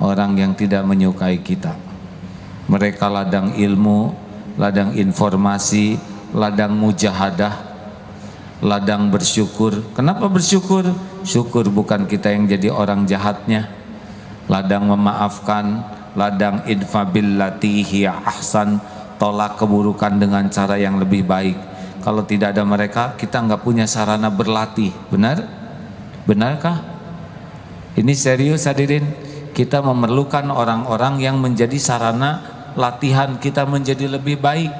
orang yang tidak menyukai kita. Mereka ladang ilmu, ladang informasi, ladang mujahadah, ladang bersyukur. Kenapa bersyukur? Syukur bukan kita yang jadi orang jahatnya. Ladang memaafkan, ladang idfa billati hiya ahsan, tolak keburukan dengan cara yang lebih baik. Kalau tidak ada mereka, kita nggak punya sarana berlatih. Benar? Benarkah? Ini serius hadirin. Kita memerlukan orang-orang yang menjadi sarana latihan kita menjadi lebih baik.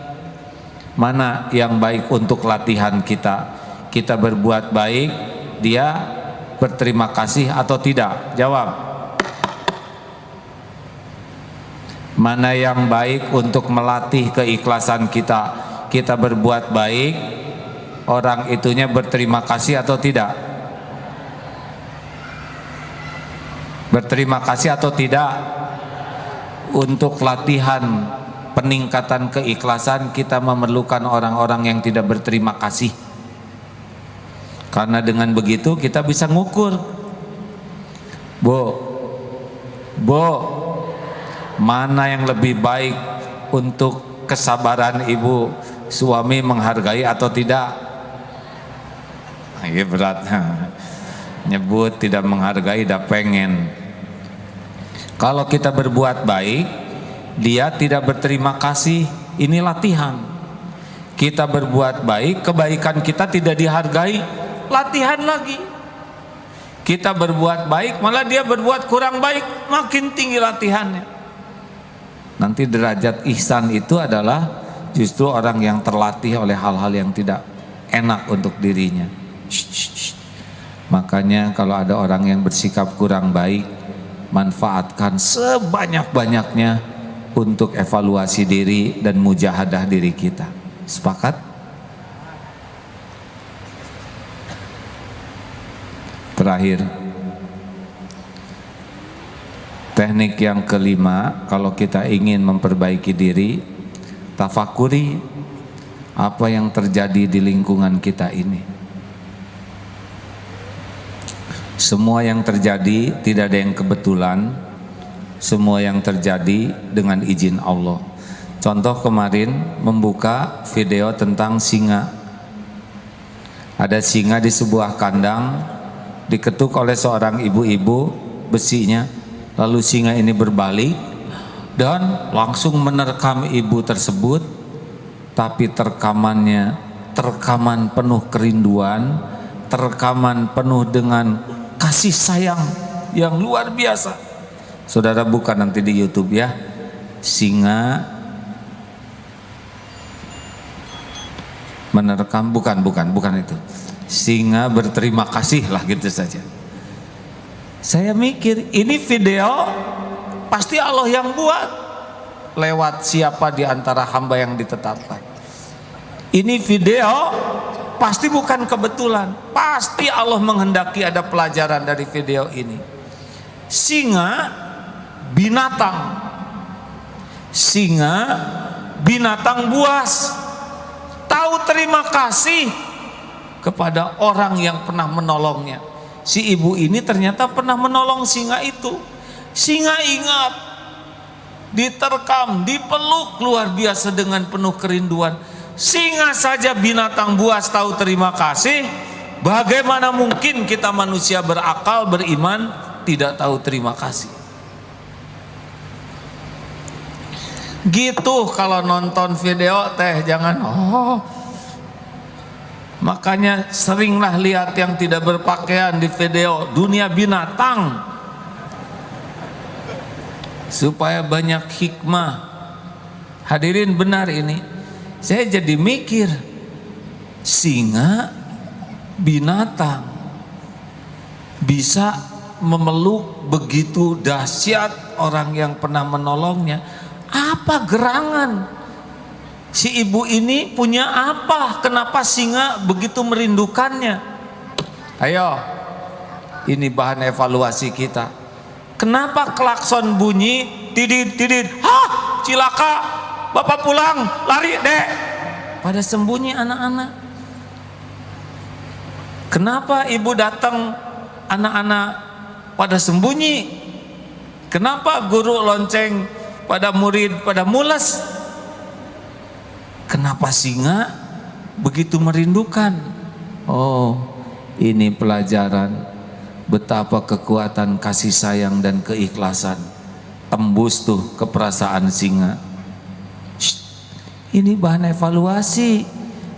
Mana yang baik untuk latihan kita? Kita berbuat baik, dia berterima kasih atau tidak? Jawab. Mana yang baik untuk melatih keikhlasan kita? Kita berbuat baik, orang itunya berterima kasih atau tidak? Berterima kasih atau tidak? Untuk latihan peningkatan keikhlasan kita memerlukan orang-orang yang tidak berterima kasih. Karena dengan begitu kita bisa ngukur. Bu, Bu, mana yang lebih baik untuk kesabaran ibu? Suami menghargai atau tidak? Ini berat. Nyebut tidak menghargai, dah pengen. Kalau kita berbuat baik, dia tidak berterima kasih. Ini latihan. Kita berbuat baik, kebaikan kita tidak dihargai, latihan lagi. Kita berbuat baik, malah dia berbuat kurang baik, makin tinggi latihannya. Nanti derajat ihsan itu adalah justru orang yang terlatih oleh hal-hal yang tidak enak untuk dirinya. Makanya kalau ada orang yang bersikap kurang baik, manfaatkan sebanyak-banyaknya untuk evaluasi diri dan mujahadah diri kita. Sepakat? Terakhir, teknik yang kelima, kalau kita ingin memperbaiki diri, tafakuri apa yang terjadi di lingkungan kita ini. Semua yang terjadi tidak ada yang kebetulan. Semua yang terjadi dengan izin Allah. Contoh kemarin membuka video tentang singa. Ada singa di sebuah kandang, diketuk oleh seorang ibu-ibu besinya. Lalu singa ini berbalik dan langsung menerkam ibu tersebut. Tapi terkaman penuh kerinduan, terkaman penuh dengan kasih sayang yang luar biasa. Saudara buka nanti di YouTube ya, singa menerkam, bukan itu, singa berterima kasih lah gitu saja. Saya mikir ini video pasti Allah yang buat, lewat siapa di antara hamba yang ditetapkan. Ini video pasti bukan kebetulan, pasti Allah menghendaki ada pelajaran dari video ini. Singa binatang buas, tahu terima kasih kepada orang yang pernah menolongnya. Si ibu ini ternyata pernah menolong singa itu. Singa ingat, diterkam, dipeluk luar biasa dengan penuh kerinduan. Singa saja binatang buas tahu terima kasih, bagaimana mungkin kita manusia berakal, beriman tidak tahu terima kasih? Gitu kalau nonton video teh, jangan makanya seringlah lihat yang tidak berpakaian di video dunia binatang, supaya banyak hikmah. Hadirin, benar ini. Saya jadi mikir, singa binatang bisa memeluk begitu dahsyat orang yang pernah menolongnya. Apa gerangan si ibu ini, punya apa? Kenapa singa begitu merindukannya? Ayo, ini bahan evaluasi kita. Kenapa klakson bunyi, tidit, cilaka, bapak pulang, lari dek, pada sembunyi anak-anak? Kenapa ibu datang, anak-anak pada sembunyi? Kenapa guru lonceng pada murid pada mules? Kenapa singa begitu merindukan? Oh, ini pelajaran betapa kekuatan kasih sayang dan keikhlasan tembus tuh ke perasaan singa. Ini bahan evaluasi.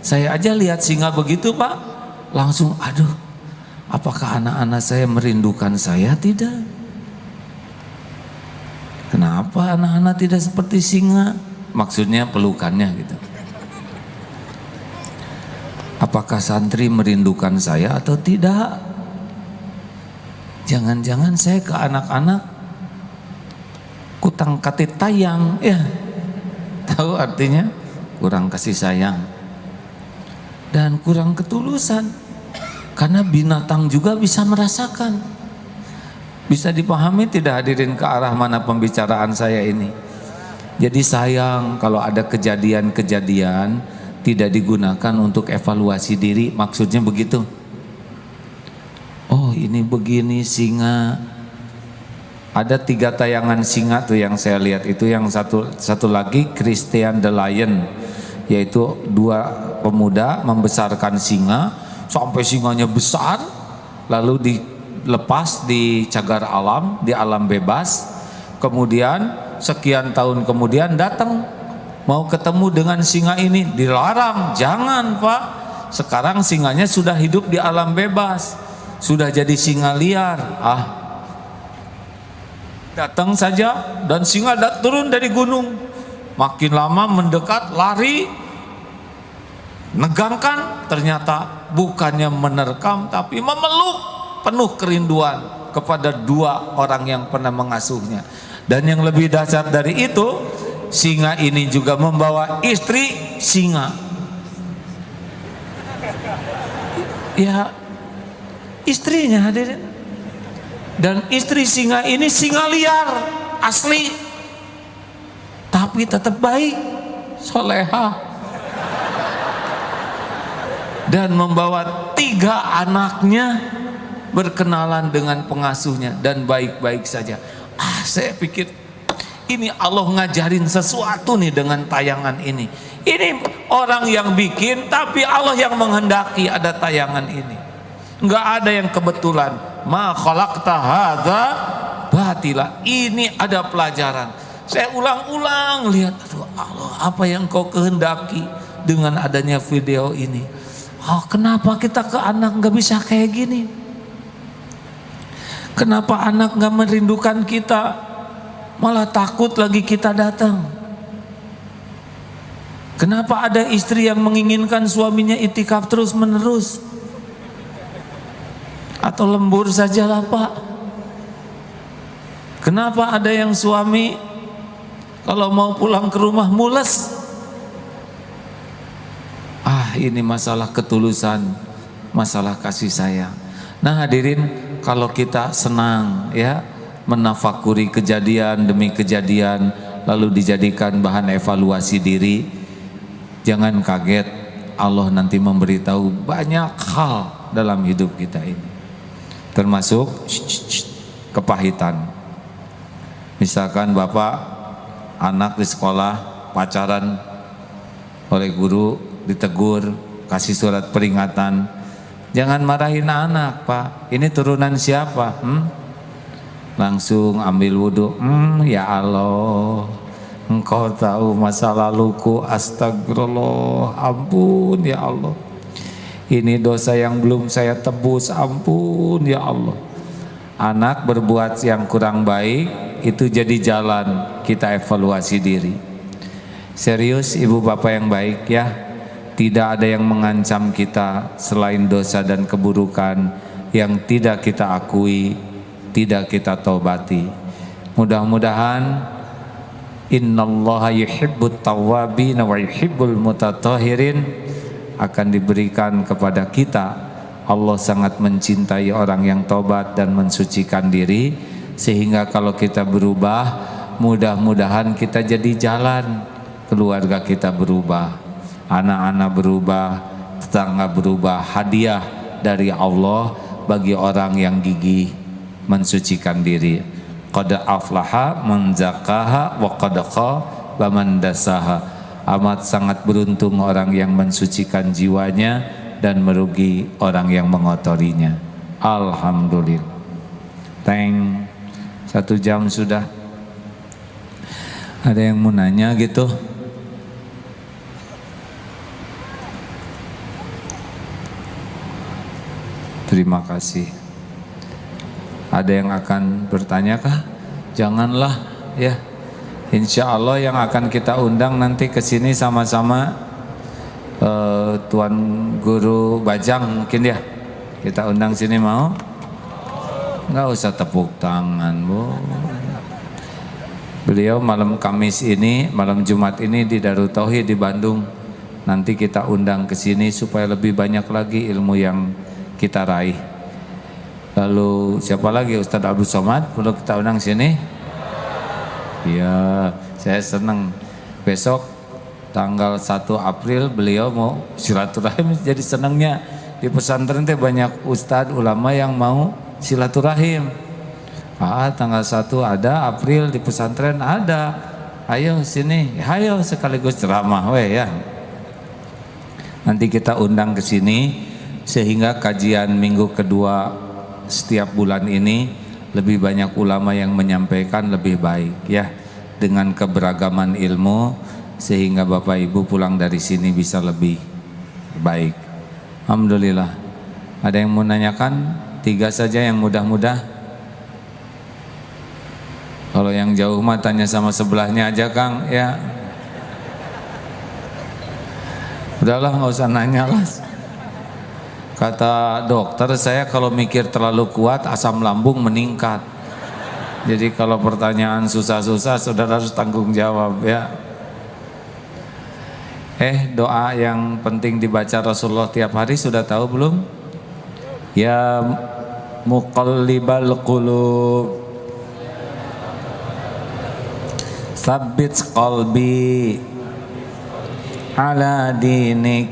Saya aja lihat singa begitu Pak, langsung aduh, apakah anak-anak saya merindukan saya? Tidak. Kenapa anak-anak tidak seperti singa? Maksudnya pelukannya gitu. Apakah santri merindukan saya atau tidak? Jangan-jangan saya ke anak-anak kutang katit tayang, ya. Tahu artinya? Kurang kasih sayang dan kurang ketulusan. Karena binatang juga bisa merasakan. Bisa dipahami tidak hadirin ke arah mana pembicaraan saya ini? Jadi sayang kalau ada kejadian-kejadian tidak digunakan untuk evaluasi diri. Maksudnya begitu. Oh, ini begini singa Ada 3 tayangan singa tuh yang saya lihat itu, yang satu lagi Christian the Lion, yaitu 2 pemuda membesarkan singa sampai singanya besar, lalu dilepas di cagar alam, di alam bebas. Kemudian sekian tahun kemudian datang mau ketemu dengan singa ini, dilarang, jangan Pak, sekarang singanya sudah hidup di alam bebas, sudah jadi singa liar. Datang saja dan singa turun dari gunung, makin lama mendekat, lari, negangkan, ternyata bukannya menerkam tapi memeluk, penuh kerinduan kepada 2 orang yang pernah mengasuhnya. Dan yang lebih dahsyat dari itu, singa ini juga membawa istri singa. Ya, istrinya hadirin. Dan istri singa ini singa liar asli, tapi tetap baik, soleha, dan membawa 3 anaknya berkenalan dengan pengasuhnya dan baik-baik saja. Saya pikir ini Allah ngajarin sesuatu nih dengan tayangan ini. Ini orang yang bikin, tapi Allah yang menghendaki ada tayangan ini. Enggak ada yang kebetulan. Ma khalaqta hadza batila. Ini ada pelajaran. Saya ulang-ulang lihat, aduh Allah, apa yang Kau kehendaki dengan adanya video ini? Kenapa kita ke anak nggak bisa kayak gini? Kenapa anak nggak merindukan kita, malah takut lagi kita datang? Kenapa ada istri yang menginginkan suaminya itikaf terus menerus? Atau lembur sajalah Pak. Kenapa ada yang suami kalau mau pulang ke rumah mules? Ini masalah ketulusan, masalah kasih sayang. Nah hadirin, kalau kita senang ya menafakuri kejadian demi kejadian, lalu dijadikan bahan evaluasi diri, jangan kaget Allah nanti memberitahu banyak hal dalam hidup kita ini, termasuk kepahitan. Misalkan bapak anak di sekolah pacaran oleh guru, ditegur, kasih surat peringatan, jangan marahin anak Pak, ini turunan siapa? Langsung ambil wudhu. Ya Allah, Engkau tahu masa laluku, astagfirullah, ampun ya Allah, ini dosa yang belum saya tebus, ampun ya Allah. Anak berbuat yang kurang baik itu jadi jalan kita evaluasi diri. Serius ibu bapak yang baik ya, tidak ada yang mengancam kita selain dosa dan keburukan yang tidak kita akui, tidak kita taubati. Mudah-mudahan innallaha yuhibbut tawwabin wa yuhibbul mutatahhirin akan diberikan kepada kita. Allah sangat mencintai orang yang tobat dan mensucikan diri, sehingga kalau kita berubah, mudah-mudahan kita jadi jalan, keluarga kita berubah, anak-anak berubah, tetangga berubah, hadiah dari Allah bagi orang yang gigih mensucikan diri. Qad aflaha man zakaha wa qad khaba man dasaha. Amat sangat beruntung orang yang mensucikan jiwanya dan merugi orang yang mengotorinya. Alhamdulillah. 1 jam sudah. Ada yang mau nanya gitu? Terima kasih. Ada yang akan bertanya kah? Janganlah ya. Insya Allah yang akan kita undang nanti ke sini sama-sama Tuan Guru Bajang mungkin ya. Kita undang sini mau? Nggak usah tepuk tangan Bu. Beliau malam Kamis ini, malam Jumat ini di Darut Tauhid di Bandung. Nanti kita undang ke sini supaya lebih banyak lagi ilmu yang kita raih. Lalu siapa lagi? Ustadz Abdul Somad perlu kita undang sini? Iya, saya senang. Besok tanggal 1 April beliau mau silaturahim, jadi senangnya di pesantren teh banyak ustadz ulama yang mau silaturahim. Pak, tanggal 1 ada, April di pesantren ada. Ayo sini, ayo sekaligus ceramah we ya. Nanti kita undang ke sini sehingga kajian minggu kedua setiap bulan ini lebih banyak ulama yang menyampaikan lebih baik ya, dengan keberagaman ilmu sehingga Bapak Ibu pulang dari sini bisa lebih baik. Alhamdulillah. Ada yang mau nanyakan? 3 saja yang mudah-mudah. Kalau yang jauh mah tanya sama sebelahnya aja Kang ya. Udahlah nggak usah nanya lah. Kata dokter saya kalau mikir terlalu kuat asam lambung meningkat. Jadi kalau pertanyaan susah-susah saudara harus tanggung jawab ya. Doa yang penting dibaca Rasulullah tiap hari sudah tahu belum? Ya muqallibal qulub Tsabbit qalbi ala dinik.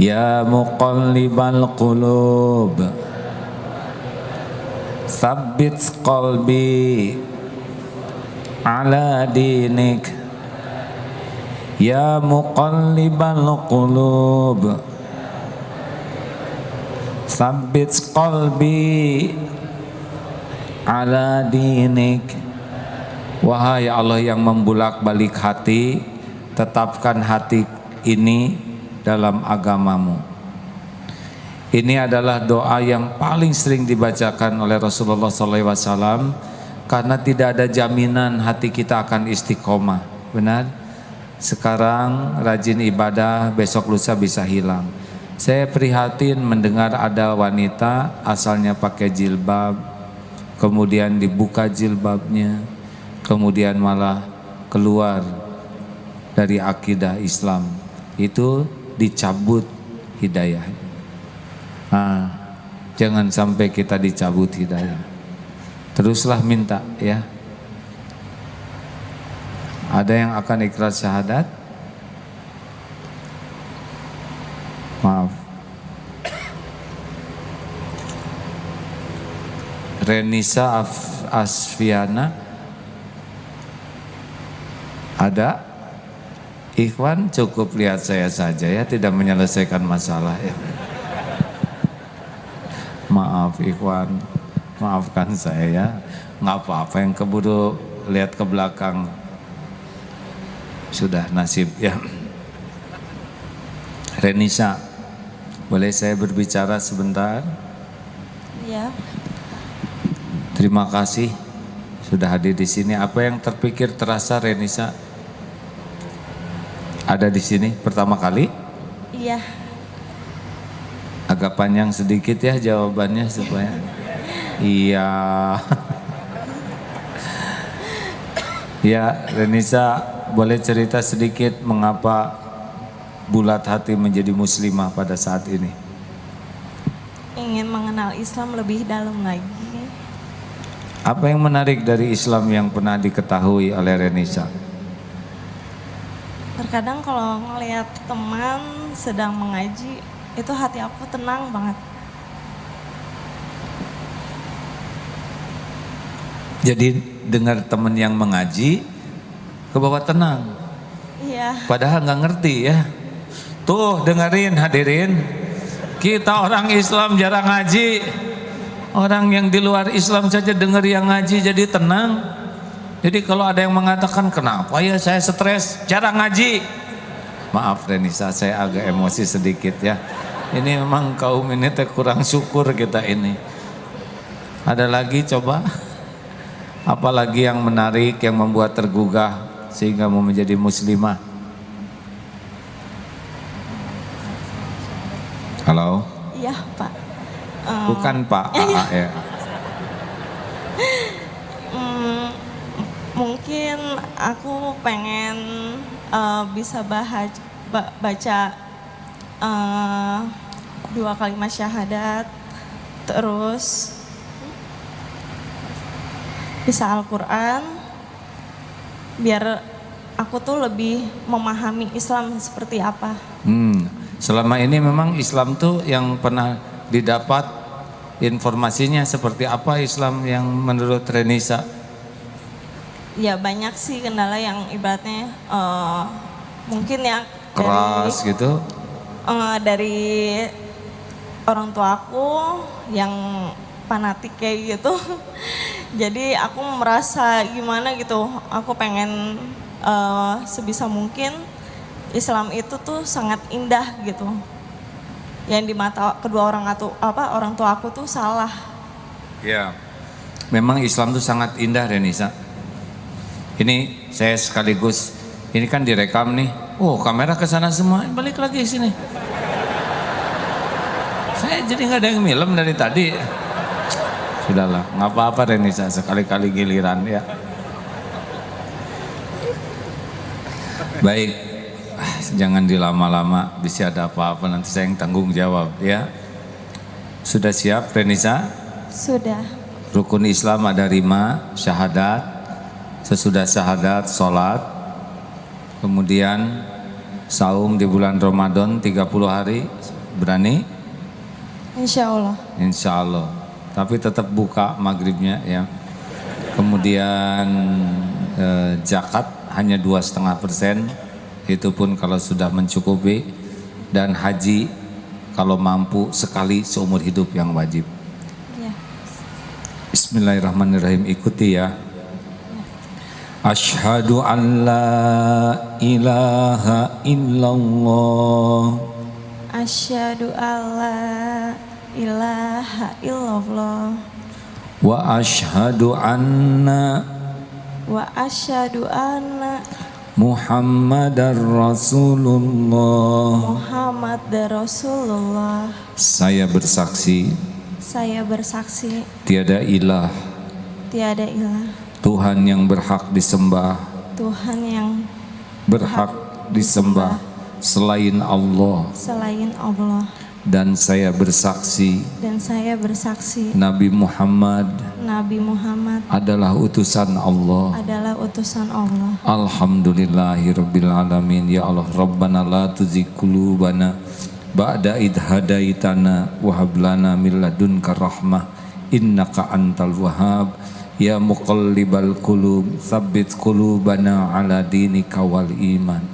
Ya muqallibal qulub Tsabbit qalbi ala dinik. Ya muqallibal qulub Tsabbit qalbi ala dinik. Wahai Allah yang membulak-balik hati, tetapkan hati ini dalam agamamu. Ini adalah doa yang paling sering dibacakan oleh Rasulullah SAW karena tidak ada jaminan hati kita akan istiqomah. Benar? Sekarang rajin ibadah, besok lusa bisa hilang. Saya prihatin mendengar ada wanita asalnya pakai jilbab, kemudian dibuka jilbabnya, kemudian malah keluar dari akidah Islam, itu dicabut hidayah. Jangan sampai kita dicabut hidayah. Teruslah minta ya. Ada yang akan ikhlas syahadat? Maaf. Renisa Asfiana ada? Ikhwan cukup lihat saya saja ya, tidak menyelesaikan masalah ya. Maaf Ikhwan, maafkan saya ya. Nggak apa-apa, yang keburu lihat ke belakang sudah nasib ya. Renisa, boleh saya berbicara sebentar? Iya. Terima kasih sudah hadir di sini. Apa yang terpikir terasa Renisa? Ada di sini pertama kali? Iya. Agak panjang sedikit ya jawabannya supaya. Iya. Ya, Renisa boleh cerita sedikit mengapa bulat hati menjadi muslimah pada saat ini? Ingin mengenal Islam lebih dalam lagi. Apa yang menarik dari Islam yang pernah diketahui oleh Renisa? Terkadang kalau ngelihat teman sedang mengaji, itu hati aku tenang banget. Jadi dengar teman yang mengaji ke bawah tenang. Iya. Padahal nggak ngerti ya. Tuh dengerin hadirin, kita orang Islam jarang ngaji. Orang yang di luar Islam saja dengar yang ngaji jadi tenang. Jadi kalau ada yang mengatakan kenapa ya saya stres, jarang ngaji. Maaf Renisa, saya agak emosi sedikit ya. Ini memang kaum ini kurang syukur kita ini. Ada lagi coba? Apalagi yang menarik, yang membuat tergugah sehingga mau menjadi muslimah? Halo? Iya Pak. Bukan Pak AA ya. Mungkin aku pengen bisa baca 2 kalimat syahadat, terus bisa Al-Quran, biar aku tuh lebih memahami Islam seperti apa. Selama ini memang Islam tuh yang pernah didapat informasinya seperti apa Islam yang menurut Renisa? Ya banyak sih kendala yang ibaratnya mungkin ya Keras gitu. dari orang tua aku yang fanatik kayak gitu. Jadi aku merasa gimana gitu, aku pengen sebisa mungkin Islam itu tuh sangat indah gitu. Yang di mata kedua orang tua aku tuh salah. Ya. Memang Islam tuh sangat indah Renisa. Ini saya sekaligus, ini kan direkam nih. Oh, kamera ke sana semua, balik lagi sini. Saya jadi nggak ada yang film dari tadi. Sudahlah, nggak apa-apa Renisa, sekali-kali giliran ya. Baik, jangan dilama-lama, bisa ada apa-apa nanti saya yang tanggung jawab ya. Sudah siap Renisa? Sudah. Rukun Islam ada 5, syahadat. Sesudah syahadat, sholat. Kemudian saum di bulan Ramadan 30 hari. Berani? Insya Allah. Insya Allah. Tapi tetap buka maghribnya ya. Kemudian zakat hanya 2,5%. Itu pun kalau sudah mencukupi. Dan haji kalau mampu sekali seumur hidup yang wajib. Ya. Bismillahirrahmanirrahim, ikuti ya. Asyhadu an la ilaha illallah. Asyhadu alla ilaha illallah. Wa asyhadu anna Muhammadar Rasulullah. Muhammad Rasulullah. Saya bersaksi tiada ilah Tuhan yang berhak disembah selain Allah, dan saya bersaksi Nabi Muhammad adalah utusan Allah. Alhamdulillahirabbil alamin. Ya Allah, Rabbana la tuzigh qulubana ba'da idh hadaitana wa hab lana min ladunka rahmah innaka antal wahhab. Ya muqallibal qulub tsabbit qulubana ala dinika wal iman.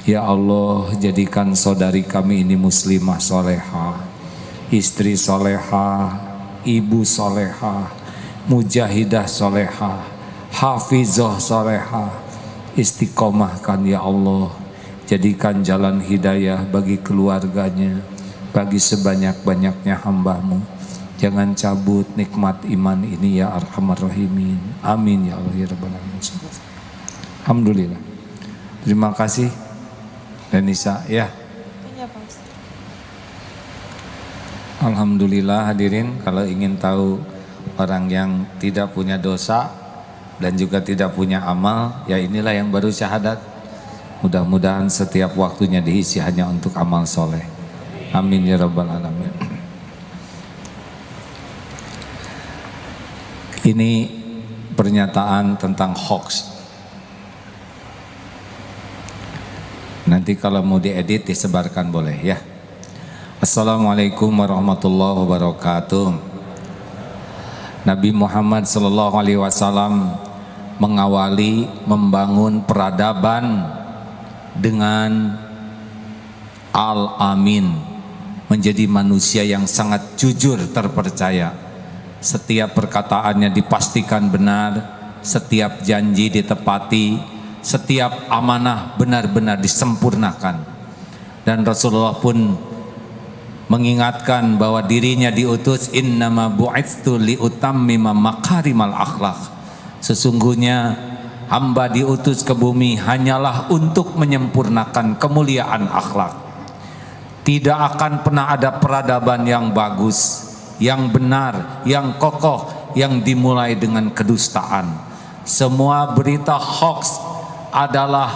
Ya Allah, jadikan saudari kami ini muslimah solehah, istri solehah, ibu solehah, mujahidah solehah, hafizah solehah. Istiqomahkan ya Allah, jadikan jalan hidayah bagi keluarganya, bagi sebanyak-banyaknya hamba-Mu. Jangan cabut nikmat iman ini ya Arhamar Rahimin. Amin ya Allah ya Rabbal Alamin. Alhamdulillah. Terima kasih Renisa ya. Iya, Pak Ustaz. Alhamdulillah hadirin, kalau ingin tahu orang yang tidak punya dosa dan juga tidak punya amal, ya inilah yang baru syahadat. Mudah-mudahan setiap waktunya diisi hanya untuk amal soleh. Amin ya Rabbal Alamin. Ini pernyataan tentang hoax. Nanti kalau mau diedit disebarkan boleh ya. Assalamualaikum warahmatullahi wabarakatuh. Nabi Muhammad SAW mengawali membangun peradaban dengan Al-Amin, menjadi manusia yang sangat jujur terpercaya. Setiap perkataannya dipastikan benar, setiap janji ditepati, setiap amanah benar-benar disempurnakan. Dan Rasulullah pun mengingatkan bahwa dirinya diutus innama bu'itstu liutammima makarimal akhlak. Sesungguhnya hamba diutus ke bumi hanyalah untuk menyempurnakan kemuliaan akhlak. Tidak akan pernah ada peradaban yang bagus, yang benar, yang kokoh, yang dimulai dengan kedustaan. Semua berita hoax adalah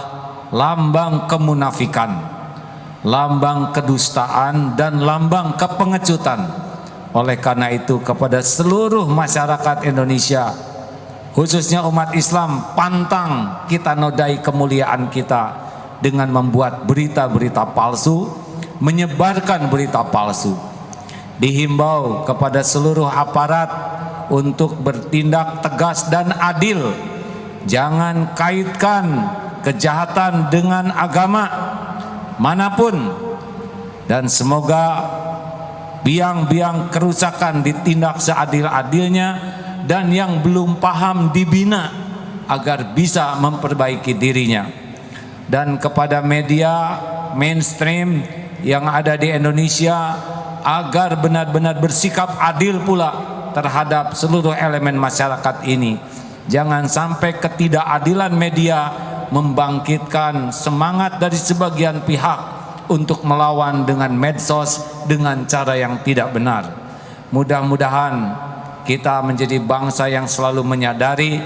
lambang kemunafikan, lambang kedustaan, dan lambang kepengecutan. Oleh karena itu, kepada seluruh masyarakat Indonesia, khususnya umat Islam, pantang kita nodai kemuliaan kita dengan membuat berita-berita palsu, menyebarkan berita palsu. dihimbau kepada seluruh aparat untuk bertindak tegas dan adil. Jangan kaitkan kejahatan dengan agama manapun, dan semoga biang-biang kerusakan ditindak seadil-adilnya, dan yang belum paham dibina agar bisa memperbaiki dirinya. Dan kepada media mainstream yang ada di Indonesia, agar benar-benar bersikap adil pula terhadap seluruh elemen masyarakat ini. Jangan sampai ketidakadilan media membangkitkan semangat dari sebagian pihak untuk melawan dengan medsos dengan cara yang tidak benar. Mudah-mudahan kita menjadi bangsa yang selalu menyadari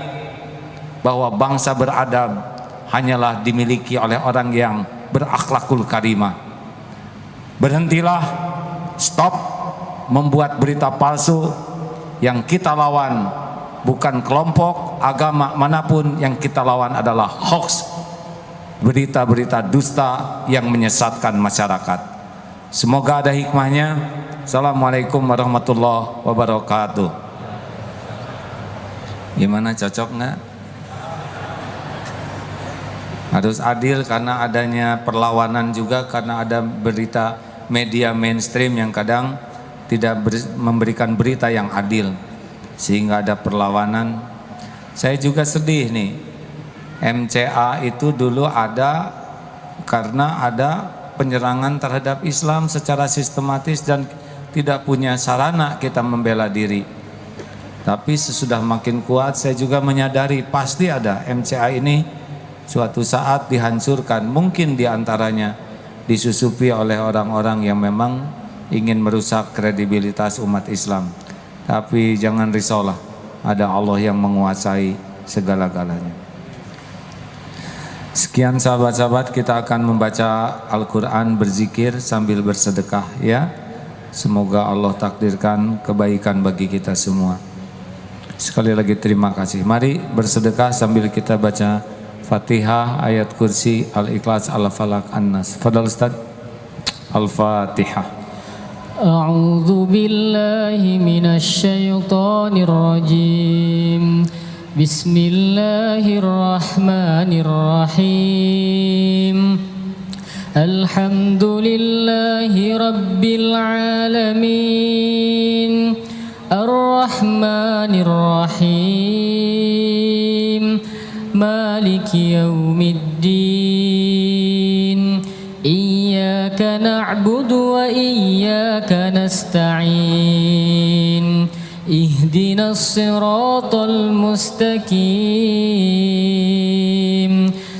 bahwa bangsa beradab hanyalah dimiliki oleh orang yang berakhlakul karimah. Berhentilah, stop membuat berita palsu. Yang kita lawan bukan kelompok agama manapun, yang kita lawan adalah hoax, berita-berita dusta yang menyesatkan masyarakat. Semoga ada hikmahnya. Assalamualaikum warahmatullahi wabarakatuh. Gimana, cocok nggak? Harus adil karena adanya perlawanan juga, karena ada berita media mainstream yang kadang tidak memberikan berita yang adil, sehingga ada perlawanan. Saya juga sedih nih, MCA itu dulu ada karena ada penyerangan terhadap Islam secara sistematis dan tidak punya sarana kita membela diri. Tapi sesudah makin kuat, saya juga menyadari pasti ada MCA ini suatu saat dihancurkan. Mungkin diantaranya disusupi oleh orang-orang yang memang ingin merusak kredibilitas umat Islam. Tapi jangan risaulah, ada Allah yang menguasai segala-galanya. Sekian sahabat-sahabat, kita akan membaca Al-Quran, berzikir sambil bersedekah ya. Semoga Allah takdirkan kebaikan bagi kita semua. Sekali lagi terima kasih. Mari bersedekah sambil kita baca Fatihah, ayat kursi, Al-Ikhlas, Al-Falaq, An-Nas. Fadal Ustaz. Al-Fatihah. أعوذ بالله من الشيطان الرجيم بسم الله الرحمن الرحيم الحمد لله رب العالمين الرحمن الرحيم مالك يوم الدين إياك نعبد وإياك نستعين اهدنا الصراط المستقيم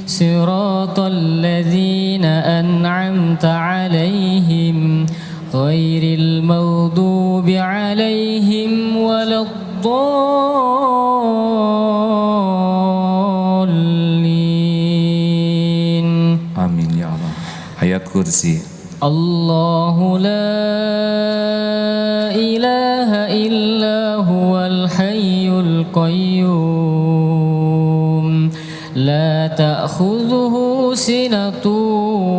صراط الذين أنعمت عليهم غير المغضوب عليهم ولا الضالين Amin ya Allah. Ayat kursi. الله لا إله إلا هو الحي القيوم لا تأخذه سنة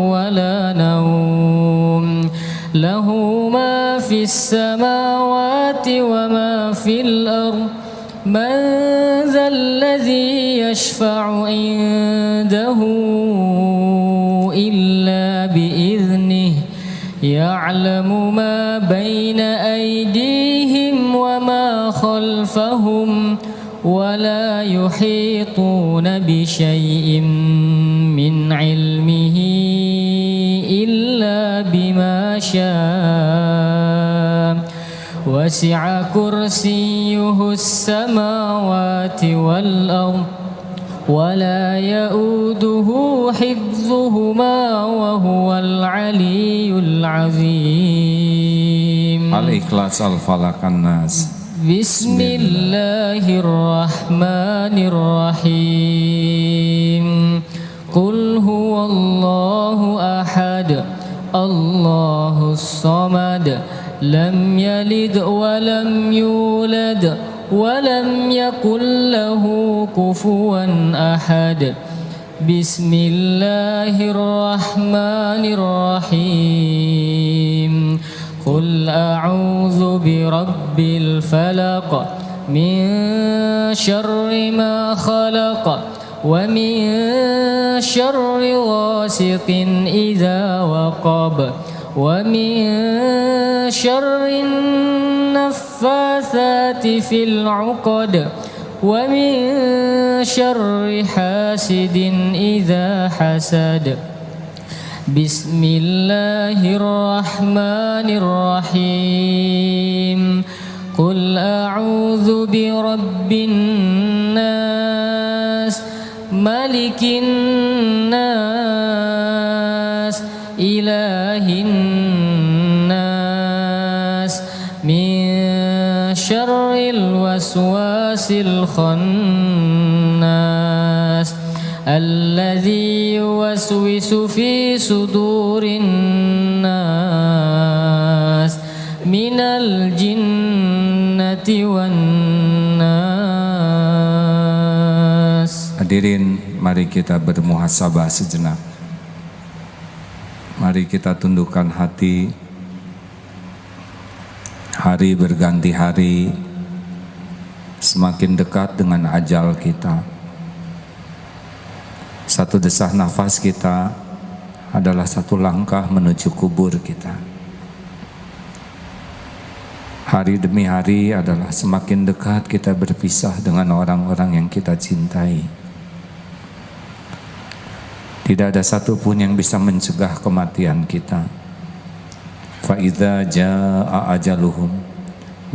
ولا نوم له ما في السماوات وما في الأرض من ذا الذي يشفع عنده إلا بإذنه يعلم ما بين أيديهم وما خلفهم ولا يحيطون بشيء من علمه إلا بما شاء وسع كرسيه السماوات والأرض ولا يؤوده حفظهما وهو العلي العظيم Al-Ikhlas, Al-Falaq, An-Nas. بسم الله الرحمن الرحيم قل هو الله أحد الله الصمد لم يلد ولم يولد ولم يكن له كفوا أحد بسم الله الرحمن الرحيم قل أعوذ برب الفلق من شر ما خلق ومن شر غاسق إذا وقب ومن شر النفاثات في العقد ومن شر حاسد إذا حسد بسم الله الرحمن الرحيم قل أعوذ برب الناس ملك الناس إله الناس من شر الوسواس الخناس الذي يوسوس في صدور الناس من الجنة والناس. Hadirin, mari kita bermuhasabah sejenak. Mari kita tundukkan hati. Hari berganti hari, semakin dekat dengan ajal kita. Satu desah nafas kita adalah satu langkah menuju kubur kita. Hari demi hari adalah semakin dekat kita berpisah dengan orang-orang yang kita cintai. Tidak ada satupun yang bisa mencegah kematian kita. Fa idza jaa ajaluhum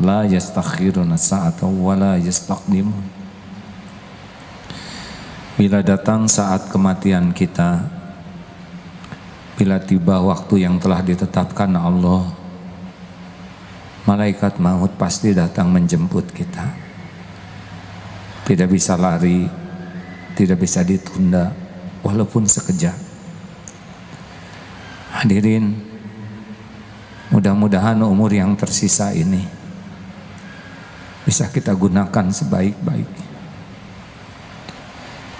la yastakhiruna sa'atan wa la yastaqdimun. Bila datang saat kematian kita, bila tiba waktu yang telah ditetapkan Allah, malaikat maut pasti datang menjemput kita. Tidak bisa lari, tidak bisa ditunda, walaupun sekejap. Hadirin, mudah-mudahan umur yang tersisa ini bisa kita gunakan sebaik-baiknya.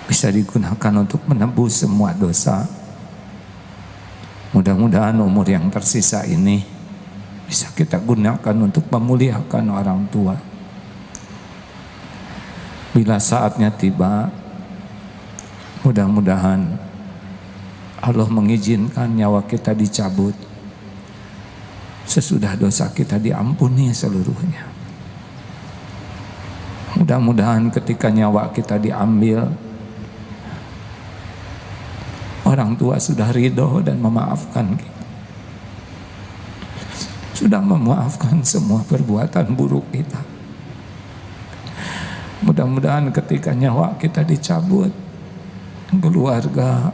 Bisa digunakan untuk menebus semua dosa. Mudah-mudahan umur yang tersisa ini bisa kita gunakan untuk memuliakan orang tua. Bila saatnya tiba, mudah-mudahan Allah mengizinkan nyawa kita dicabut sesudah dosa kita diampuni seluruhnya. Mudah-mudahan ketika nyawa kita diambil, orang tua sudah ridho dan memaafkan kita. Sudah memaafkan semua perbuatan buruk kita. Mudah-mudahan ketika nyawa kita dicabut, keluarga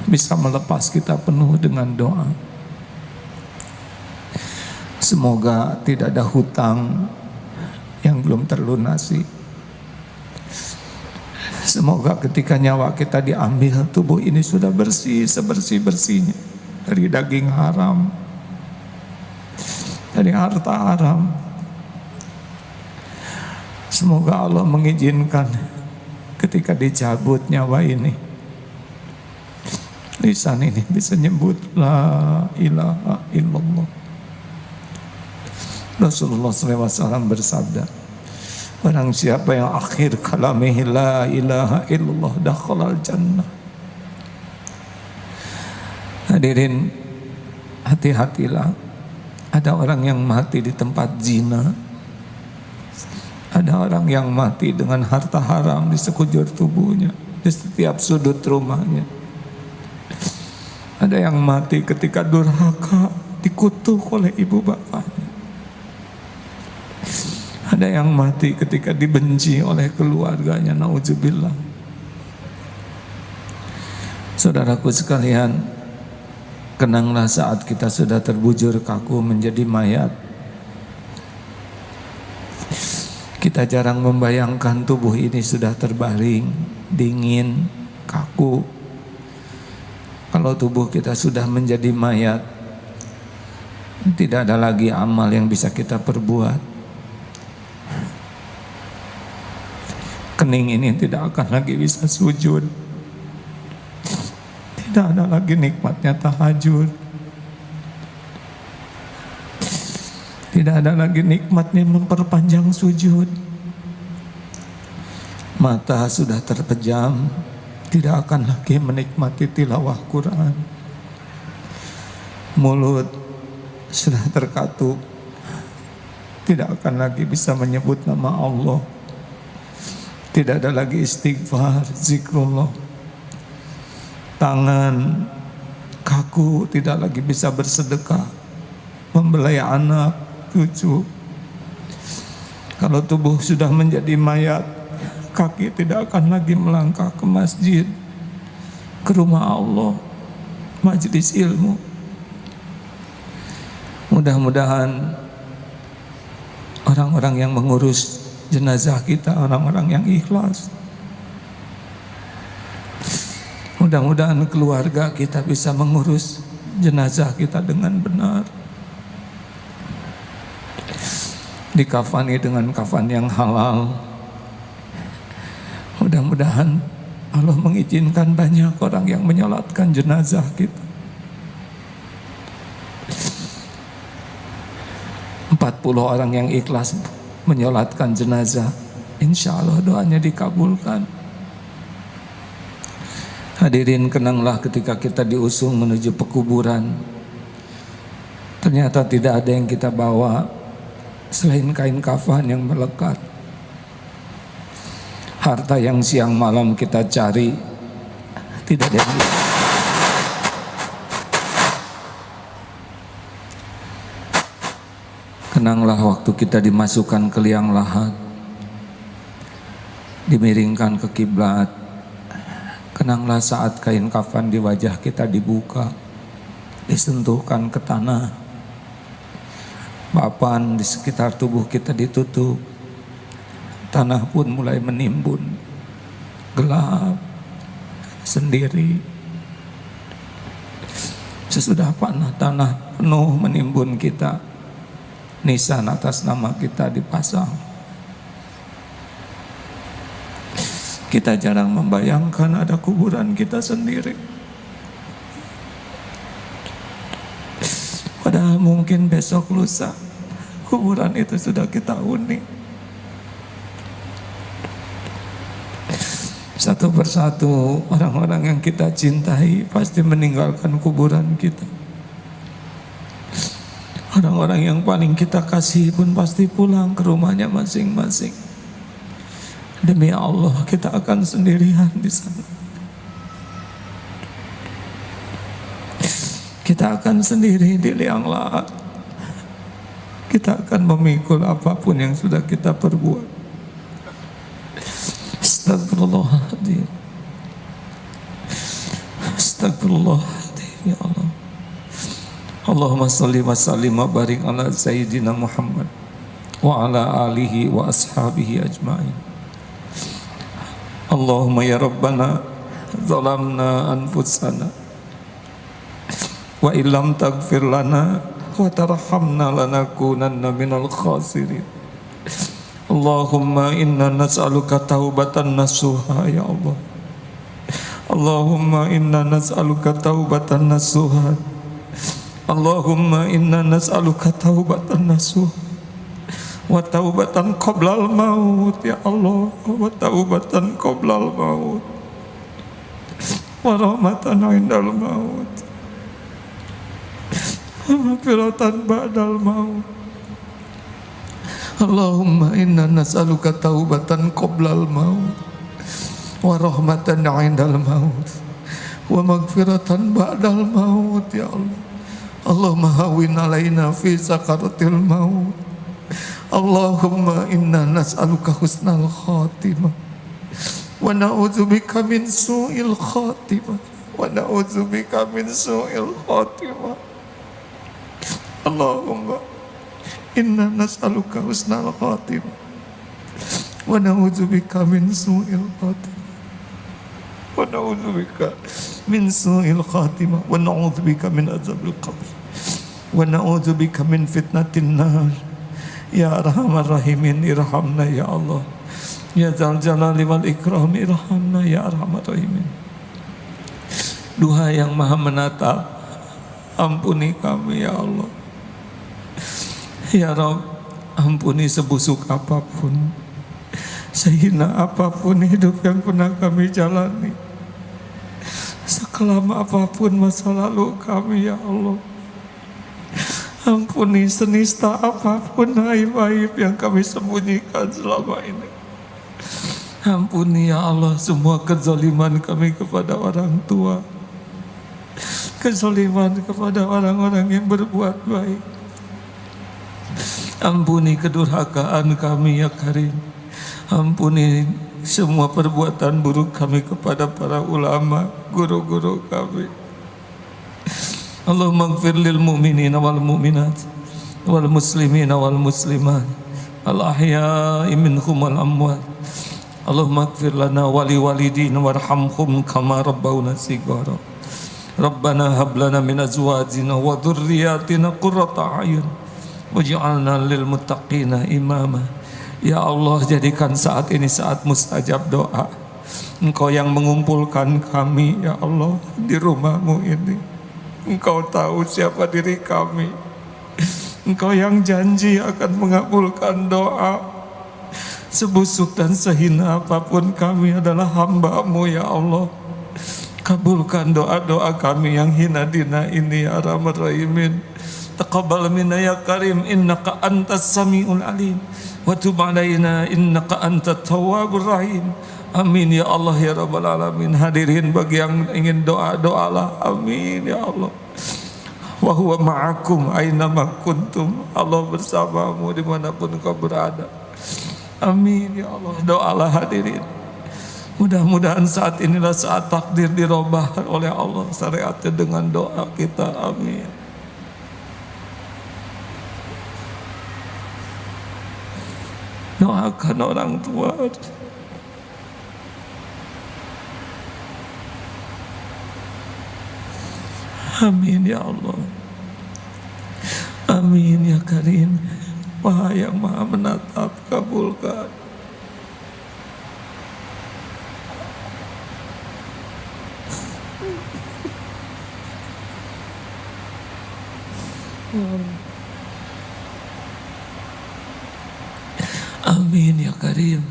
bisa melepas kita penuh dengan doa. Semoga tidak ada hutang yang belum terlunasi. Semoga ketika nyawa kita diambil, tubuh ini sudah bersih sebersih-bersihnya dari daging haram, dari harta haram. Semoga Allah mengizinkan ketika dicabut nyawa ini, lisan ini bisa nyebut la ilaha illallah. Rasulullah SAW bersabda, barang siapa yang akhir kalamihi la ilaha illallah dakhalal jannah. Hadirin, hati-hatilah. Ada orang yang mati di tempat zina. Ada orang yang mati dengan harta haram di sekujur tubuhnya, di setiap sudut rumahnya. Ada yang mati ketika durhaka, dikutuk oleh ibu bapaknya. Ada yang mati ketika dibenci oleh keluarganya, naudzubillah. Saudaraku sekalian, kenanglah saat kita sudah terbujur kaku menjadi mayat. Kita jarang membayangkan tubuh ini sudah terbaring, dingin, kaku. Kalau tubuh kita sudah menjadi mayat, tidak ada lagi amal yang bisa kita perbuat. Kening ini tidak akan lagi bisa sujud. Tidak ada lagi nikmatnya tahajud. Tidak ada lagi nikmatnya memperpanjang sujud. Mata sudah terpejam, tidak akan lagi menikmati tilawah Quran. Mulut sudah terkatup, tidak akan lagi bisa menyebut nama Allah. Tidak ada lagi istighfar, zikrullah. Tangan kaku, tidak lagi bisa bersedekah, membelai anak, cucu. Kalau tubuh sudah menjadi mayat, kaki tidak akan lagi melangkah ke masjid, ke rumah Allah, majelis ilmu. Mudah-mudahan orang-orang yang mengurus jenazah kita, orang-orang yang ikhlas. Mudah-mudahan keluarga kita bisa mengurus jenazah kita dengan benar. Dikafani dengan kafan yang halal. Mudah-mudahan Allah mengizinkan banyak orang yang menyolatkan jenazah kita. 40 orang yang ikhlas menyolatkan jenazah, insya Allah doanya dikabulkan. Hadirin, kenanglah ketika kita diusung menuju pekuburan, ternyata tidak ada yang kita bawa selain kain kafan yang melekat. Harta yang siang malam kita cari, tidak ada yang Kenanglah waktu kita dimasukkan ke liang lahat, dimiringkan ke kiblat. Kenanglah saat kain kafan di wajah kita dibuka, disentuhkan ke tanah. Papan di sekitar tubuh kita ditutup. Tanah pun mulai menimbun, gelap, sendiri. Sesudah tanah penuh menimbun kita, nisan atas nama kita dipasang. Kita jarang membayangkan ada kuburan kita sendiri. Padahal mungkin besok lusa kuburan itu sudah kita huni. Satu persatu orang-orang yang kita cintai pasti meninggalkan kuburan kita. Orang-orang yang paling kita kasih pun pasti pulang ke rumahnya masing-masing. Demi Allah, kita akan sendirian di sana. Kita akan sendiri di liang lahat. Kita akan memikul apapun yang sudah kita perbuat. Astagfirullahaladzim. Astagfirullahaladzim, ya Allah. Allahumma salli wa sallim wa barik ala Sayyidina Muhammad wa ala alihi wa ashabihi ajma'in. Allahumma ya Rabbana zalamna anfusana wa illam taghfir lana wa tarhamna lanakunanna minal khasirin. Allahumma inna nas'aluka taubatan nasuha ya Allah. Allahumma inna nas'aluka taubatan nasuha. Allahumma inna nas'aluka taubatan nasuh wa taubatan qoblal maut ya Allah, wa taubatan qoblal maut wa rahmatan indal maut wa maghfiratan ba'dal maut. Allahumma inna nas'aluka taubatan qoblal maut wa rahmatan indal maut wa maghfiratan ba'dal maut ya Allah. Allahumma hawin alaina fi sakaratil maut. Allahumma inna nas'aluka husnal khatimah wa na'udzubika min su'il khatimah wa na'udzubika min su'il khatimah. Allahumma inna nas'aluka husnal khatimah wa na'udzubika min su'il khatimah wa na'udzubika min su'il khatimah wa na'udzubika min azabil qabr wa na'udzubika min fitnatin nar. Ya arhamar rahimin, irhamna ya Allah. Ya dzal jalali wal ikram, irhamna ya arhamar rahimin. Duha yang maha menatap, ampuni kami ya Allah. Ya Rabb, ampuni sebusuk apapun, sehina apapun hidup yang pernah kami jalani, sekelam apapun masa lalu kami ya Allah. Ampuni senista apapun aib-aib yang kami sembunyikan selama ini. Ampuni ya Allah semua kezaliman kami kepada orang tua, kezaliman kepada orang-orang yang berbuat baik. Ampuni kedurhakaan kami ya Karim. Ampuni semua perbuatan buruk kami kepada para ulama, guru-guru kami. Allahumma ighfir lil mu'minina wal mu'minat wal muslimina wal muslimat al ahya'i minhum wal amwat. Allahumma ighfir lana wa li walidina warhamhum kama rabbawna shighara. Rabbana hab lana min azwajina wa dhurriyyatina qurrata a'yun waj'alna lil muttaqina imama. Ya Allah, jadikan saat ini saat mustajab doa. Engkau yang mengumpulkan kami ya Allah di rumah-Mu ini. Engkau tahu siapa diri kami. Engkau yang janji akan mengabulkan doa. Sebusuk dan sehina apapun kami adalah hamba-Mu ya Allah. Kabulkan doa-doa kami yang hina dina ini ya Arhamar Rahimin. Taqabbal minna ya Karim, innaka antas samiul alim, wa tub alaina innaka antat tawwabur rahim. Amin ya Allah ya Rabbal Alamin. Hadirin bagi yang ingin doa-doalah. Amin ya Allah. Wa huwa ma'akum ainama kuntum. Allah bersamamu dimanapun kau berada. Amin ya Allah. Doalah hadirin. Mudah-mudahan saat inilah saat takdir dirubah oleh Allah syariatnya dengan doa kita. Amin. Doakan orang tua. Amin ya Allah. Amin ya Karim. Wahai yang maha menatap, kabulkan. Amin ya Karim.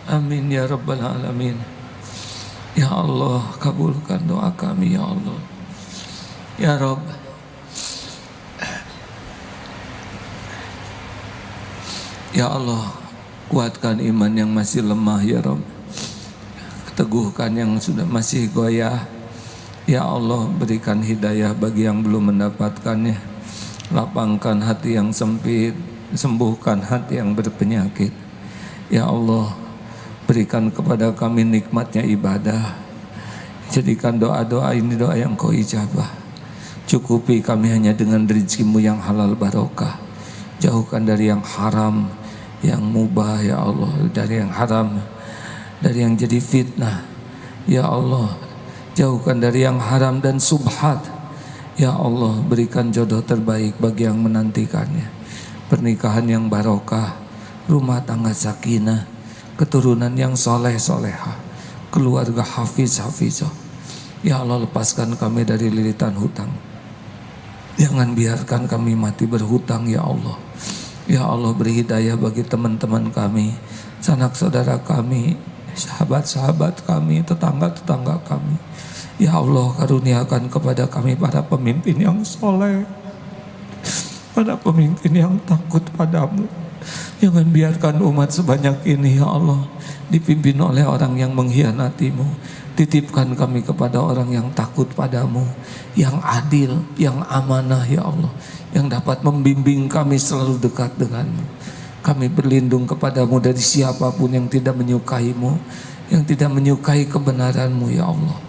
Amin ya Rabbal Alamin. Ya Allah, kabulkan doa kami ya Allah. Ya Rabb, ya Allah, kuatkan iman yang masih lemah ya Rabb. Teguhkan yang sudah masih goyah. Ya Allah, berikan hidayah bagi yang belum mendapatkannya. Lapangkan hati yang sempit, sembuhkan hati yang berpenyakit. Ya Allah, berikan kepada kami nikmatnya ibadah. Jadikan doa-doa ini doa yang Kau ijabah. Cukupi kami hanya dengan rezeki-Mu yang halal barokah. Jauhkan dari yang haram, yang mubah ya Allah, dari yang haram, dari yang jadi fitnah. Ya Allah, jauhkan dari yang haram dan subhat. Ya Allah, berikan jodoh terbaik bagi yang menantikannya. Pernikahan yang barokah, rumah tangga sakinah, keturunan yang soleh soleha, keluarga hafiz hafizah. Ya Allah, lepaskan kami dari lilitan hutang. Jangan biarkan kami mati berhutang ya Allah. Ya Allah, beri hidayah bagi teman-teman kami, sanak saudara kami, sahabat-sahabat kami, tetangga-tetangga kami. Ya Allah, karuniakan kepada kami para pemimpin yang soleh, para pemimpin yang takut padamu. Jangan biarkan umat sebanyak ini ya Allah dipimpin oleh orang yang mengkhianati-Mu. Titipkan kami kepada orang yang takut padamu, yang adil, yang amanah ya Allah, yang dapat membimbing kami selalu dekat denganmu. Kami berlindung kepadamu dari siapapun yang tidak menyukaimu, yang tidak menyukai kebenaranmu ya Allah.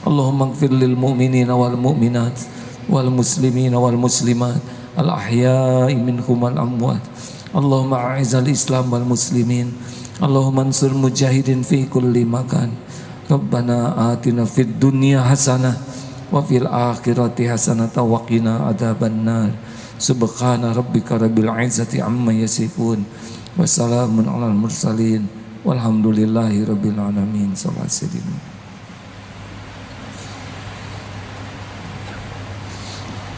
Allahumma ighfir lil mu'minina wal mu'minat wal muslimina wal muslimat al ahya'i minhum wal amwat. Allahumma a'izal islam wal muslimin. Allahumma ansur mujahidin fi kulli makan. Rabbana atina fid dunya hasanah wa fil akhirati hasanah wa qina adzabannar. Subhana rabbika rabbil izzati amma yasifun wa salamun alal mursalin walhamdulillahi rabbil alamin.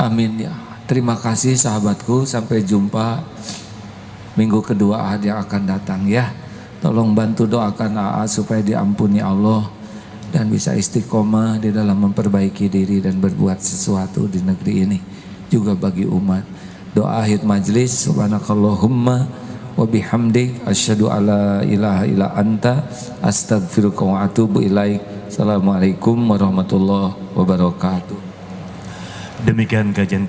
Amin ya. Terima kasih sahabatku, sampai jumpa minggu kedua Ahad yang akan datang ya. Tolong bantu doakan AA supaya diampuni Allah dan bisa istiqomah di dalam memperbaiki diri dan berbuat sesuatu di negeri ini, juga bagi umat. Doa akhir majlis, subhanakallahumma wa bihamdik asyhadu alla ilaha illa anta astaghfiruka wa atubu ilaik. Assalamualaikum warahmatullahi wabarakatuh. Demikian kajian